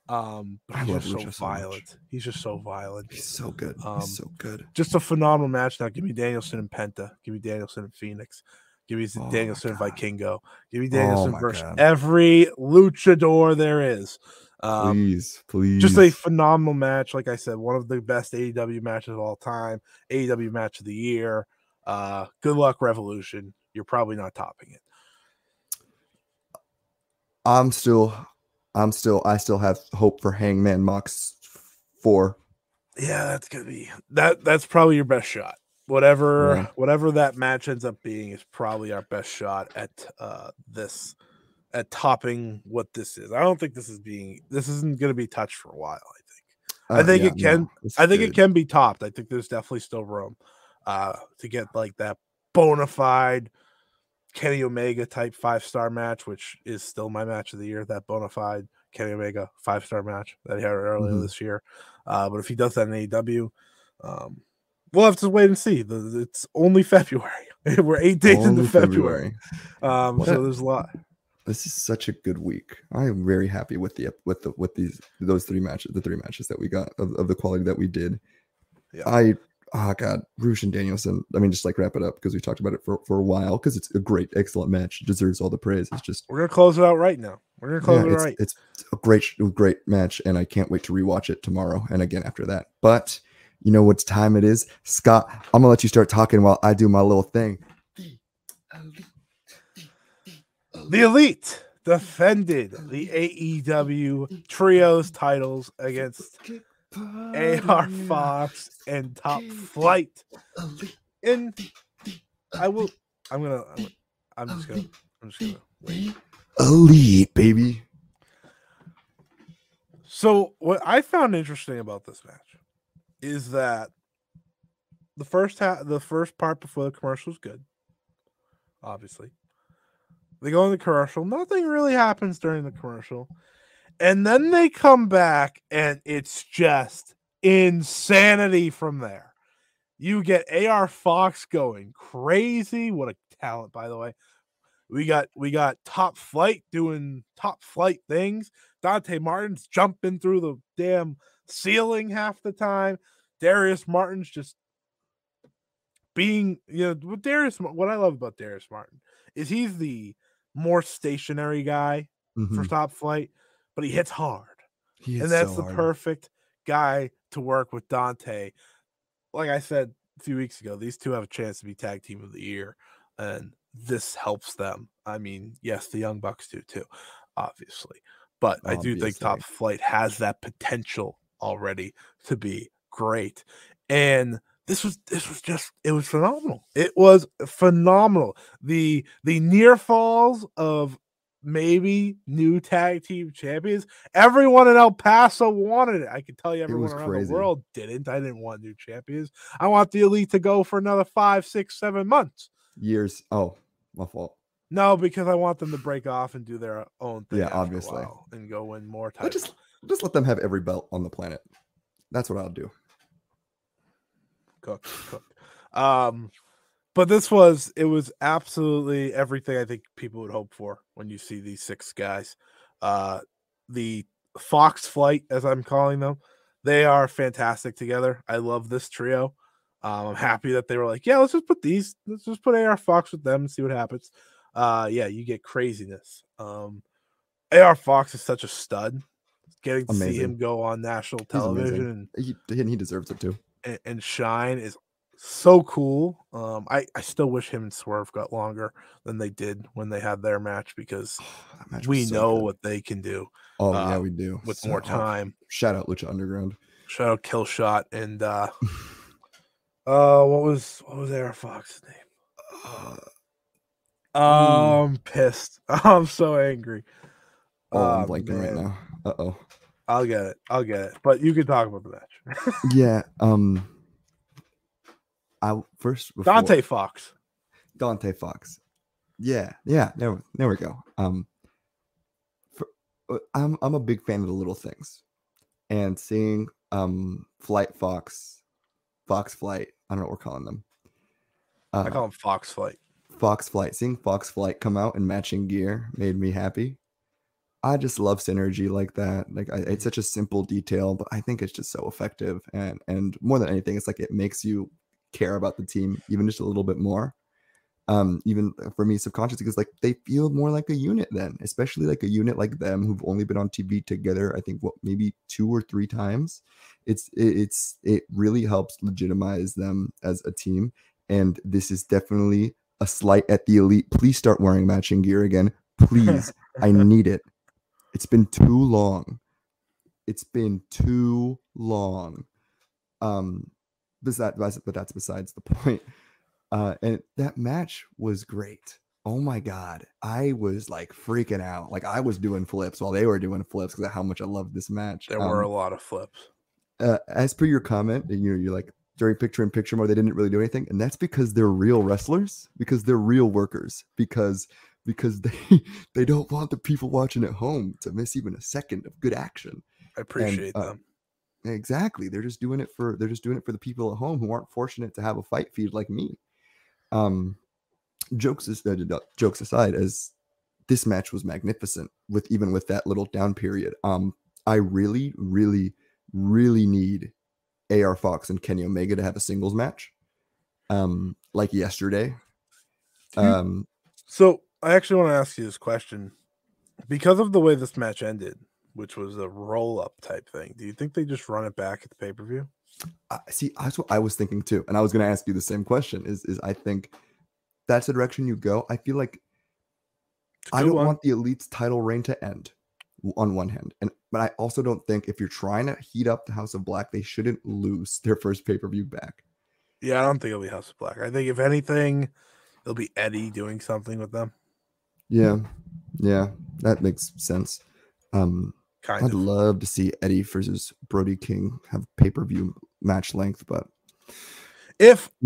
But he's just so violent. He's just so violent. He's so good. He's so good. Just a phenomenal match. Now, give me Danielson and Penta. Give me Danielson and Phoenix. Give me Danielson and Vikingo. Give me Danielson versus every luchador there is. Please. Just a phenomenal match. Like I said, one of the best AEW matches of all time. AEW match of the year. Good luck, Revolution. You're probably not topping it. I still have hope for Hangman Mox 4. Yeah, that's gonna be that's probably your best shot. Whatever that match ends up being is probably our best shot at topping what this is. I don't think this isn't going to be touched for a while. I think it can be topped. I think there's definitely still room to get like that bona fide Kenny Omega type 5-star match, which is still my match of the year. That bona fide Kenny Omega 5-star match that he had earlier this year. But if he does that in AEW, we'll have to wait and see. It's only February. We're 8 days into February. So there's a lot. This is such a good week. I am very happy with those 3 matches, the 3 matches that we got of the quality that we did. Yeah. God, Roosh and Danielson. I mean, just like wrap it up because we talked about it for a while because it's a great, excellent match. It deserves all the praise. It's just we're gonna close it out right now. We're gonna close it right. It's a great match, and I can't wait to rewatch it tomorrow and again after that. But you know what time it is, Scott? I'm gonna let you start talking while I do my little thing. The Elite defended the AEW Trios titles against AR Fox and Top Flight. And I'm just gonna wait. Elite, baby. So what I found interesting about this match is that the first part before the commercial is good. Obviously, they go in the commercial. Nothing really happens during the commercial, and then they come back, and it's just insanity from there. You get AR Fox going crazy. What a talent, by the way. We got Top Flight doing Top Flight things. Dante Martin's jumping through the damn ceiling half the time. Darius Martin's just being, what I love about Darius Martin is he's the more stationary guy for Top Flight, but he hits hard. And that's the perfect guy to work with Dante. Like I said a few weeks ago, these two have a chance to be tag team of the year, and this helps them. I mean, yes, the Young Bucks do too, obviously. But I do think Top Flight has that potential already to be great. And this was phenomenal. It was phenomenal. The near falls of maybe new tag team champions. Everyone in El Paso wanted it. I can tell you everyone around the world didn't. I didn't want new champions. I want the Elite to go for another 5, 6, 7 months. Years. Oh, my fault. No, because I want them to break off and do their own thing. Yeah, obviously. And go win more titles. Just let them have every belt on the planet. That's what I'll do. Cook. But it was absolutely everything I think people would hope for when you see these 6 guys. The Fox Flight, as I'm calling them, they are fantastic together. I love this trio. I'm happy that they were like, yeah, let's just put AR Fox with them and see what happens. You get craziness. AR Fox is such a stud. Getting to see him go on national television and he deserves it too. And shine is so cool. I still wish him and Swerve got longer than they did when they had their match, because we know what they can do. Oh yeah, we do with more time. Shout out Lucha Underground. Shout out Killshot and what was AR Fox's name? I'm pissed. I'm so angry. I'm blanking right now. Uh-oh. I'll get it. But you can talk about the match. Yeah. Dante Fox. Yeah. There we go. I'm a big fan of the little things, and seeing Fox Flight. I don't know what we're calling them. I call them Fox Flight. Fox Flight. Seeing Fox Flight come out in matching gear made me happy. I just love synergy like that. It's such a simple detail, but I think it's just so effective. And more than anything, it's like it makes you care about the team even just a little bit more. Even for me subconsciously, because like they feel more like a unit then, especially like a unit like them who've only been on TV together, I think maybe 2 or 3 times. It really helps legitimize them as a team. And this is definitely a slight at the Elite. Please start wearing matching gear again. Please. I need it. It's been too long. But that's besides the point. And that match was great. Oh my God. I was like freaking out. Like I was doing flips while they were doing flips because of how much I loved this match. There were a lot of flips. As per your comment, you're like during picture-in-picture mode, they didn't really do anything. And that's because they're real wrestlers, because they're real workers, because they don't want the people watching at home to miss even a second of good action. I appreciate them. Exactly. They're just doing it for the people at home who aren't fortunate to have a fight feed like me. Jokes aside, as this match was magnificent with that little down period. I really, really, really need AR Fox and Kenny Omega to have a singles match. Like yesterday. So I actually want to ask you this question Because of the way this match ended, which was a roll-up type thing, do you think they just run it back at the pay-per-view? See, that's what I was thinking too, and I was going to ask you the same question. Is I think that's the direction you go. I feel like I don't want the Elite's title reign to end on one hand, but I also don't think if you're trying to heat up the House of Black, they shouldn't lose their first pay-per-view back. Yeah, I don't think it'll be House of Black. I think if anything, it'll be Eddie doing something with them. Yeah, that makes sense. I'd love to see Eddie versus Brody King have pay-per-view match length, but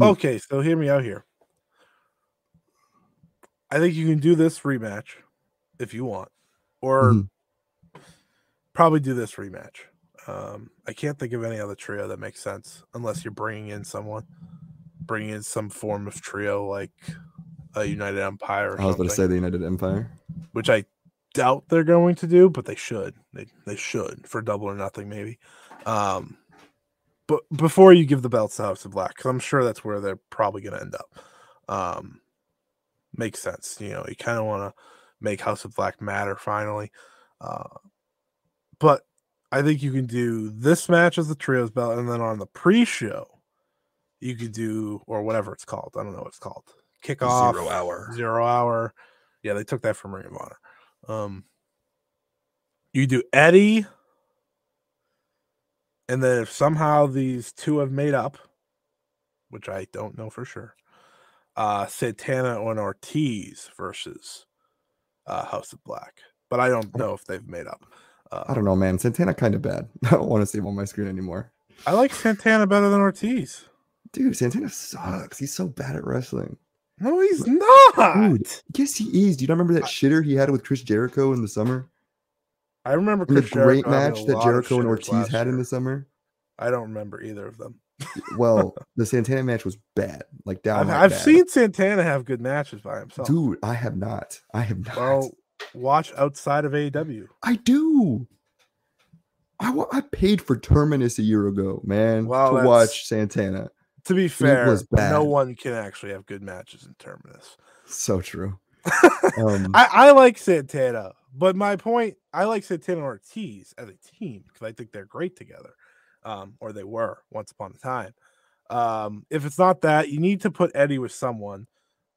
okay, so hear me out here. I think you can do this rematch if you want, or probably do this rematch. I can't think of any other trio that makes sense unless you're bringing in some form of trio like a United Empire. Or something. I was going to say the United Empire, which I doubt they're going to do, but they should. They should for Double or Nothing maybe. But before you give the belts to House of Black, because I'm sure that's where they're probably going to end up. Makes sense. You kind of want to make House of Black matter finally. But I think you can do this match as the trios belt, and then on the pre-show, you could do, or whatever it's called. I don't know what it's called. Kickoff. 0 hour. 0 hour. Yeah, they took that from Ring of Honor. You do Eddie, and then if somehow these two have made up, which I don't know for sure, Santana and Ortiz versus House of Black. But I don't know if they've made up. I don't know, man. Santana kind of bad. I don't want to see him on my screen anymore. I like Santana better than Ortiz. Dude, Santana sucks. He's so bad at wrestling. No, he's not. Dude, yes, he is. Do you not remember that shitter he had with Chris Jericho in the summer? I remember the great match that Jericho and Ortiz had in the summer. I don't remember either of them. Well, the Santana match was bad. Like down. I've seen Santana have good matches by himself. Dude, I have not. Well, watch outside of AEW. I do. I paid for Terminus a year ago, man, to watch Santana. To be fair, no one can actually have good matches in Terminus. So true. I like Santana, but my point, I like Santana and Ortiz as a team because I think they're great together, or they were once upon a time. If it's not that, you need to put Eddie with someone,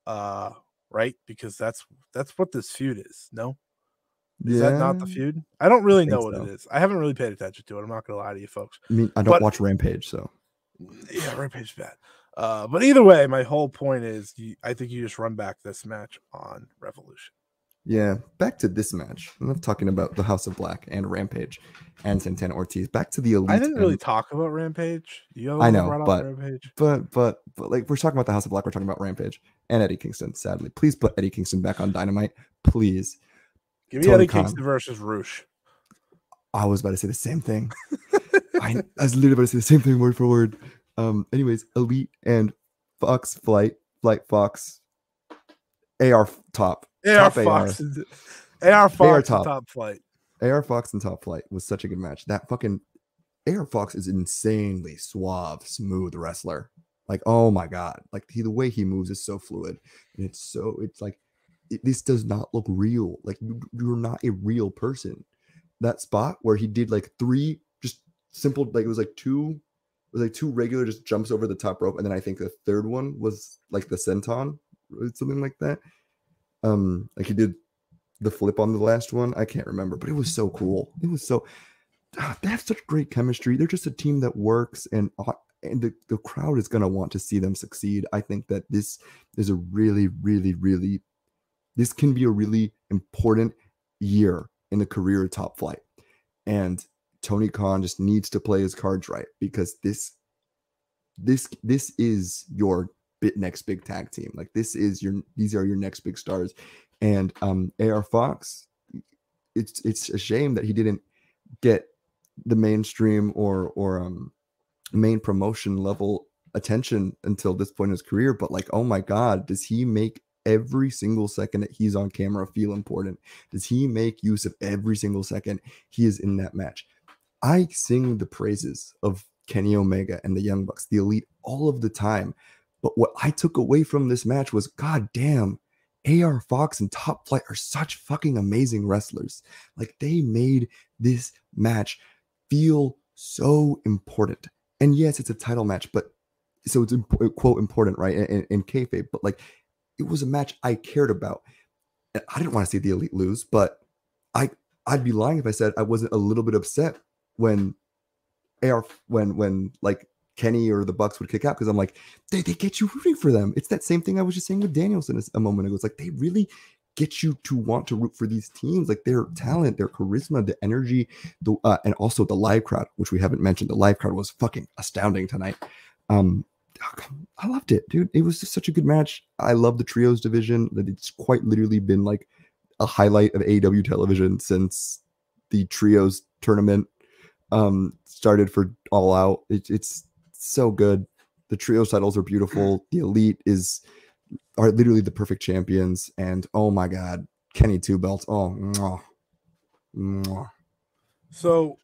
right? Because that's what this feud is. No, is that not the feud? I don't really know what it is. I haven't really paid attention to it. I'm not gonna lie to you folks. I mean, I don't watch Rampage, so yeah, Rampage's bad. But either way, my whole point is, I think you just run back this match on Revolution. Yeah, back to this match. I'm not talking about the House of Black and Rampage and Santana Ortiz. Back to the Elite. I didn't really talk about Rampage. I know, but like we're talking about the House of Black. We're talking about Rampage and Eddie Kingston. Sadly, please put Eddie Kingston back on Dynamite, please. Give me Eddie Kingston versus Roosh. I was about to say the same thing. I was literally about to say the same thing word for word. Anyways, Elite and Fox Flight Fox, AR Top. AR Fox and Top Flight. AR Fox and Top Flight was such a good match. That fucking AR Fox is insanely suave, smooth wrestler. Like, oh my god, like the way he moves is so fluid, and this does not look real. Like you're not a real person. That spot where he did like 3 just simple, like it was like two regular just jumps over the top rope, and then I think the third one was like the senton or something like that. Like he did the flip on the last one. I can't remember, but it was so cool. It was so they have such great chemistry. They're just a team that works, and the crowd is gonna want to see them succeed. I think that this is a really, really, really, this can be a really important year in the career of Top Flight, and Tony Khan just needs to play his cards right, because this is your next big tag team. Like these are your next big stars. And AR Fox, it's a shame that he didn't get the mainstream or main promotion level attention until this point in his career. But like, oh my god, does he make every single second that he's on camera feel important? Does he make use of every single second he is in that match? I sing the praises of Kenny Omega and the Young Bucks, the Elite, all of the time. But what I took away from this match was, god damn, AR Fox and Top Flight are such fucking amazing wrestlers. Like, they made this match feel so important. And yes, it's a title match, but so it's quote important, right? In kayfabe, but like, it was a match I cared about. And I didn't want to see the Elite lose, but I'd be lying if I said I wasn't a little bit upset when when like Kenny or the Bucks would kick out, because I'm like, they get you rooting for them. It's that same thing I was just saying with Danielson a moment ago. It's like, they really get you to want to root for these teams, like their talent, their charisma, the energy, and also the live crowd, which we haven't mentioned. The live crowd was fucking astounding tonight. I loved it, dude. It was just such a good match. I love the trios division. That it's quite literally been like a highlight of AEW television since the trios tournament started for All Out. It's so good. The trios titles are beautiful. The Elite are literally the perfect champions. And oh my god, Kenny 2 belts. Oh, mwah, mwah. So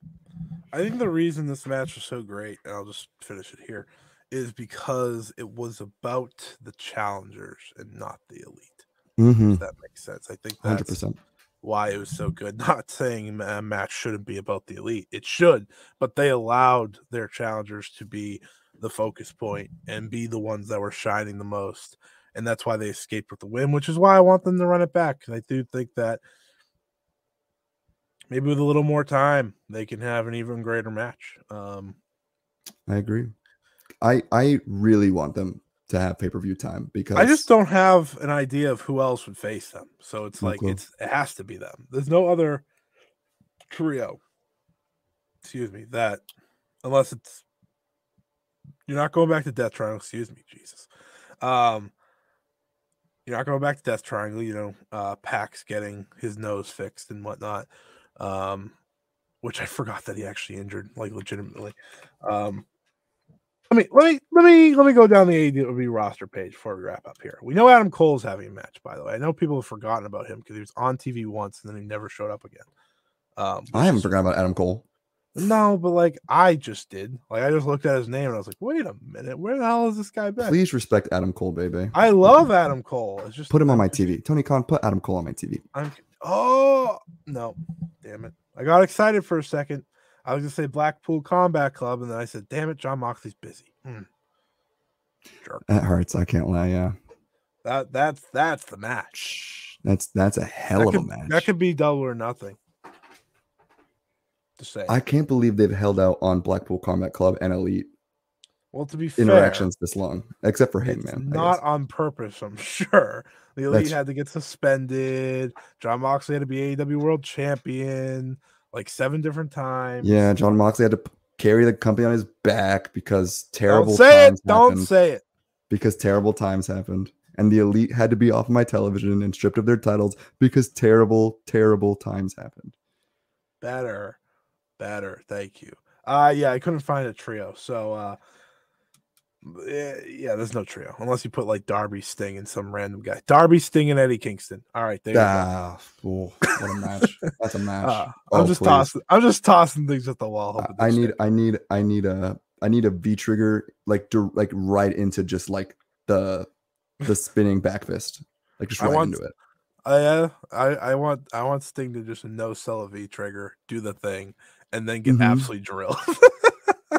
I think the reason this match was so great, and I'll just finish it here, is because it was about the challengers and not the Elite. Mm-hmm. If that makes sense. I think that's 100%. Why it was so good. Not saying a match shouldn't be about the Elite. It should, but they allowed their challengers to be the focus point and be the ones that were shining the most. And that's why they escaped with the win, which is why I want them to run it back. I do think that maybe with a little more time, they can have an even greater match. I agree. I really want them to have pay-per-view time, because I just don't have an idea of who else would face them. So it's no like clue. it has to be them. There's no other trio. Excuse me, that unless it's you're not going back to Death Triangle. Excuse me, Jesus. You're not going back to Death Triangle. You know, Pax getting his nose fixed and whatnot. Which I forgot that he actually injured, like, legitimately. Let me go down the AEW roster page before we wrap up here. We know Adam Cole's having a match, by the way. I know people have forgotten about him because he was on TV once and then he never showed up again. I haven't forgotten about Adam Cole. No, but like I just did. Like, I just looked at his name and I was like, wait a minute, where the hell is this guy been? Please respect Adam Cole, baby. I love Adam Cole. It's just put him on my TV. Tony Khan, put Adam Cole on my TV. Oh no, damn it! I got excited for a second. I was gonna say Blackpool Combat Club, and then I said, "Damn it, John Moxley's busy." Jerk. That hurts. I can't lie. Yeah, that's the match. That's a hell of a match. That could be Double or Nothing. To say, I can't believe they've held out on Blackpool Combat Club and Elite. Well, to be fair, interactions this long, except for Hangman. Not on purpose, I'm sure. The Elite had to get suspended. John Moxley had to be AEW World Champion like 7 different times. Yeah, John Moxley had to carry the company on his back because terrible times happened. Don't say it. Because terrible times happened. And the Elite had to be off of my television and stripped of their titles because terrible, terrible times happened. Better. Thank you. Yeah, I couldn't find a trio. So, yeah, there's no trio unless you put like Darby, Sting, and some random guy. Darby, Sting, and Eddie Kingston. All right, there you go. Oh, what a match! That's a match. I'm just tossing things at the wall. I need a V trigger like right into just like the spinning back fist, like just right into it. I want Sting to just no sell a V trigger, do the thing, and then get absolutely drilled.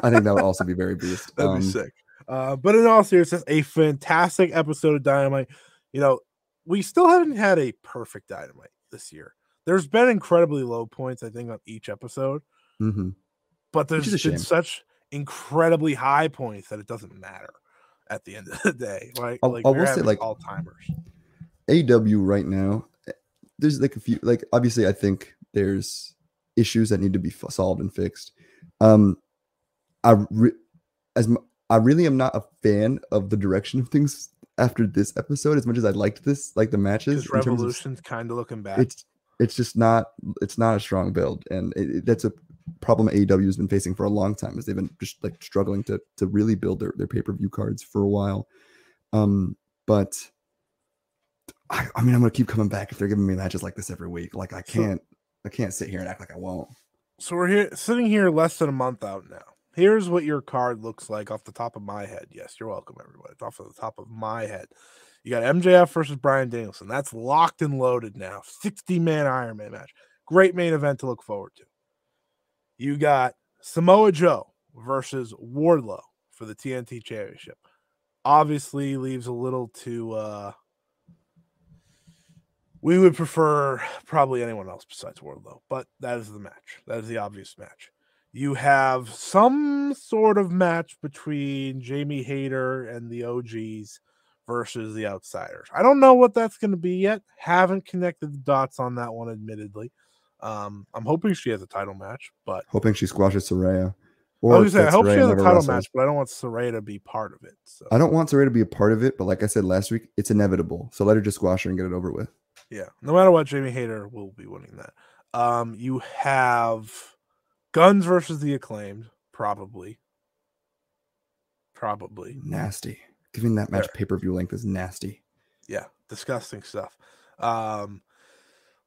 I think that would also be very beast. That'd be sick. But in all seriousness, a fantastic episode of Dynamite. You know, we still haven't had a perfect Dynamite this year. There's been incredibly low points, I think, on each episode. But there's been such incredibly high points that it doesn't matter at the end of the day. Right? I will say, like, all timers. AEW right now, there's like a few, like, obviously I think there's issues that need to be solved and fixed. I really am not a fan of the direction of things after this episode as much as I liked this, like the matches. Because Revolution's kind of looking bad. It's just not a strong build, and that's a problem AEW has been facing for a long time, is they've been just like struggling to really build their pay-per-view cards for a while. But I mean, I'm gonna keep coming back if they're giving me matches like this every week. Like I can't sit here and act like I won't. So we're sitting here less than a month out now. Here's what your card looks like off the top of my head. Yes, you're welcome, everybody. It's off of the top of my head. You got MJF versus Bryan Danielson. That's locked and loaded now. 60-man Iron Man match. Great main event to look forward to. You got Samoa Joe versus Wardlow for the TNT Championship. Obviously leaves a little to we would prefer probably anyone else besides Wardlow, but that is the match. That is the obvious match. You have some sort of match between Jamie Hayter and the OGs versus the Outsiders. I don't know what that's going to be yet. Haven't connected the dots on that one, admittedly. I'm hoping she has a title match, but hoping she squashes Saraya. I was gonna say, I hope she has a title match, but I don't want Saraya to be part of it. So. I don't want Saraya to be a part of it, but like I said last week, it's inevitable. So let her just squash her and get it over with. Yeah, no matter what, Jamie Hayter will be winning that. You have Guns versus the Acclaimed, probably. Nasty. Giving that match pay-per-view length is nasty. Yeah, disgusting stuff.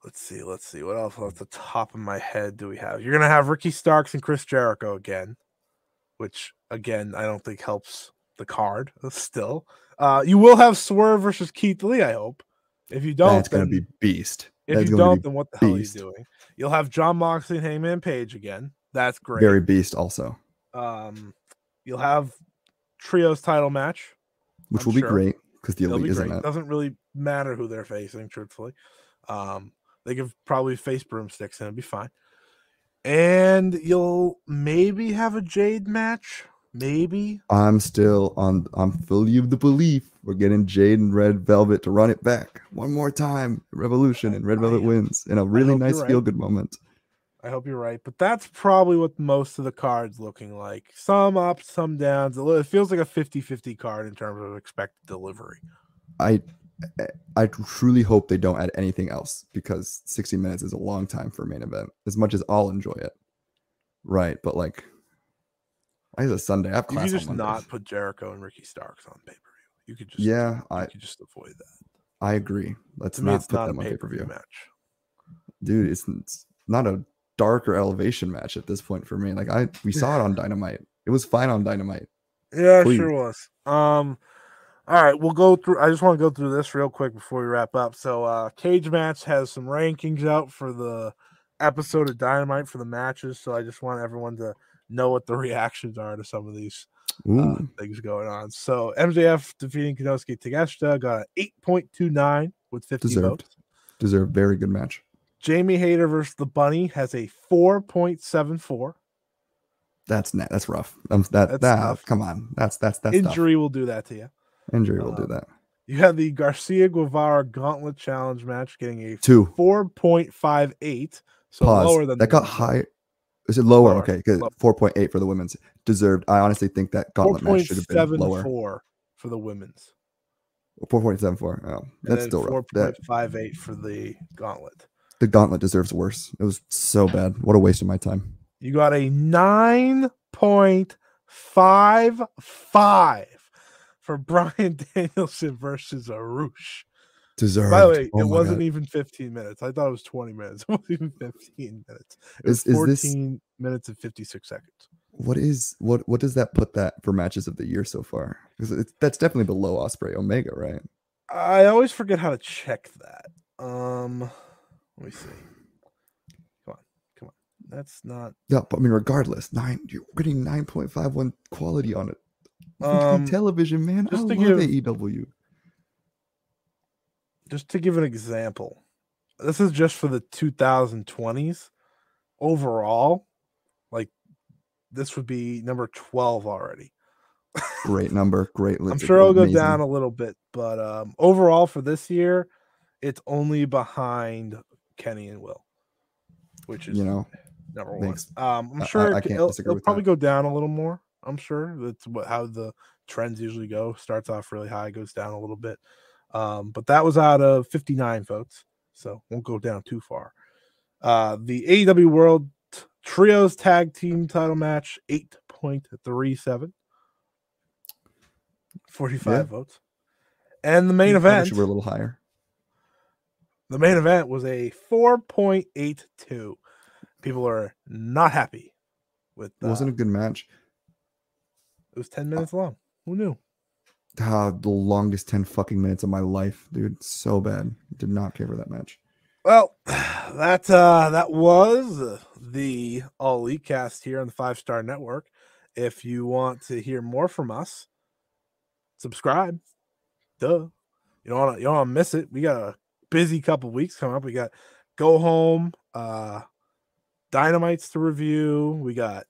Let's see. What else off the top of my head do we have? You're gonna have Ricky Starks and Chris Jericho again, which again I don't think helps the card. Still, you will have Swerve versus Keith Lee. I hope. If you don't, that's gonna be beast. If you don't, then what the hell are you doing? You'll have John Moxley and Hangman Page again. That's great. Very beast also. You'll have Trios title match, which will be great because the Elite isn't it. Doesn't really matter who they're facing, truthfully. They could probably face broomsticks and it'd be fine. And you'll maybe have a Jade match. Maybe. I'm fully of the belief we're getting Jade and Red Velvet to run it back one more time. Revolution and Red Velvet wins in a really nice feel-good moment. I hope you're right, but that's probably what most of the cards looking like. Some ups, some downs. It feels like a 50-50 card in terms of expected delivery. I truly hope they don't add anything else because 60 minutes is a long time for a main event. As much as I'll enjoy it, right? But like, it's a Sunday. I have class. You could just not put Jericho and Ricky Starks on pay-per-view. You could just you could just avoid that. I agree. Let's not put them on pay-per-view match, dude. It's not a darker elevation match at this point for me. Like we saw it on Dynamite. It was fine on Dynamite. Yeah, it sure was. All right, we'll go through. I just want to go through this real quick before we wrap up. So, Cage Match has some rankings out for the episode of Dynamite for the matches. So, I just want everyone to know what the reactions are to some of these things going on. So, MJF defeating Konosuke Takeshita got an 8.29 with 50 votes. Deserved. Very good match. Jamie Hayter versus the Bunny has a 4.74. That's rough. That's tough. Come on. That's injury tough. Will do that to you. Injury will do that. You had the Garcia Guevara Gauntlet Challenge match getting a 4.58. So lower than that got high. Is it lower? Okay, good. 4.8 for the women's. Deserved. I honestly think that Gauntlet match should have been lower. 4.74 for the women's. 4.74. Oh, that's still rough. 4.58 for the Gauntlet. The Gauntlet deserves worse. It was so bad. What a waste of my time. You got a 9.55 for Bryan Danielson versus Arush. Deserved. By the way, it wasn't even 15 minutes. I thought it was 20 minutes. It wasn't even 15 minutes. It was 14 minutes and 56 seconds. What does that put that for matches of the year so far? Because that's definitely below Ospreay Omega, right? I always forget how to check that. Let me see. Come on. That's not. Yeah, but I mean, regardless, you're getting 9.51 quality on it. Television, man. I love AEW. Just to give an example, this is just for the 2020s. Overall, like this would be number 12 already. Great number. Great. I'm sure it'll go down a little bit, but overall for this year, it's only behind Kenny and Will, which is number one. I'm sure it'll probably go down a little more. I'm sure that's how the trends usually go. Starts off really high, goes down a little bit. But that was out of 59 votes, so won't go down too far. The AEW World Trios Tag Team Title Match, 8.37, 45 votes, and the main event. We're a little higher. The main event was a 4.82. People are not happy with. It wasn't a good match. It was 10 minutes long. Who knew? The longest 10 fucking minutes of my life, dude. So bad. Did not care for that match. Well, that was the All Elite cast here on the 5-Star Network. If you want to hear more from us, subscribe. Duh. You don't want to miss it. We got a busy couple weeks coming up. We got Go Home, Dynamites to review. We got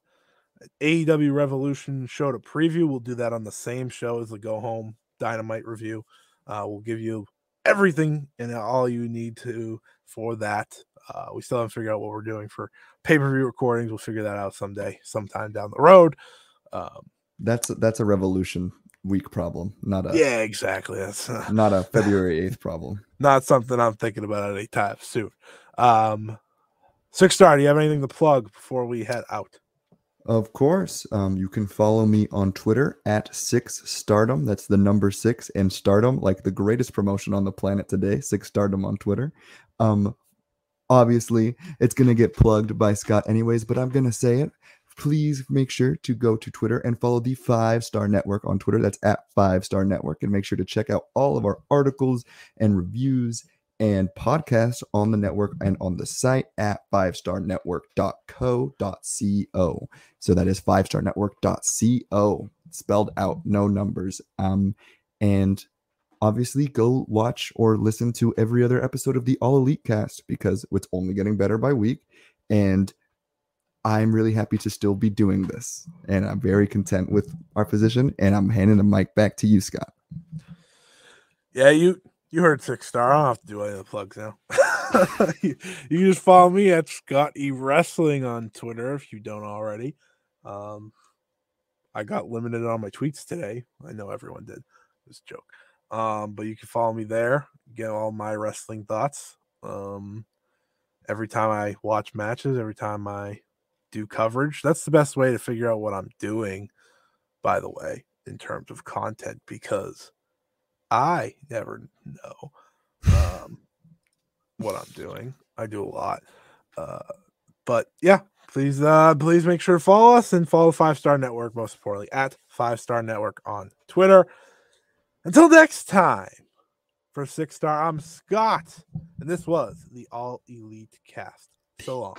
AEW Revolution show to preview. We'll do that on the same show as the Go Home Dynamite review. We'll give you everything and all you need to for that. We still haven't figured out what we're doing for pay-per-view recordings. We'll figure that out sometime down the road. That's a Revolution week problem, not a exactly. That's not a February 8th problem. Not something I'm thinking about any time soon. 6-Star, do you have anything to plug before we head out? Of course. You can follow me on Twitter at 6stardom. That's the number 6 and stardom, like the greatest promotion on the planet today. 6stardom on Twitter. Obviously, it's going to get plugged by Scott anyways, but I'm going to say it. Please make sure to go to Twitter and follow the 5-Star Network on Twitter. That's at 5-Star Network. And make sure to check out all of our articles and reviews and podcasts on the network and on the site at 5starnetwork.co.co. So that is 5starnetwork.co, spelled out, no numbers. And obviously go watch or listen to every other episode of the All Elite cast because it's only getting better by week. And I'm really happy to still be doing this. And I'm very content with our position. And I'm handing the mic back to you, Scott. Yeah, you heard 6-Star. I don't have to do any of the plugs now. you can just follow me at Scott E Wrestling on Twitter if you don't already. I got limited on my tweets today. I know everyone did. It was a joke. But you can follow me there, get all my wrestling thoughts. Every time I watch matches, every time I do coverage, that's the best way to figure out what I'm doing, by the way, in terms of content, because I never know what I'm doing. I do a lot. But yeah, please make sure to follow us and follow 5-Star Network, most importantly, at 5-Star Network on Twitter. Until next time, for 6-Star, I'm Scott, and this was the All Elite cast. So long.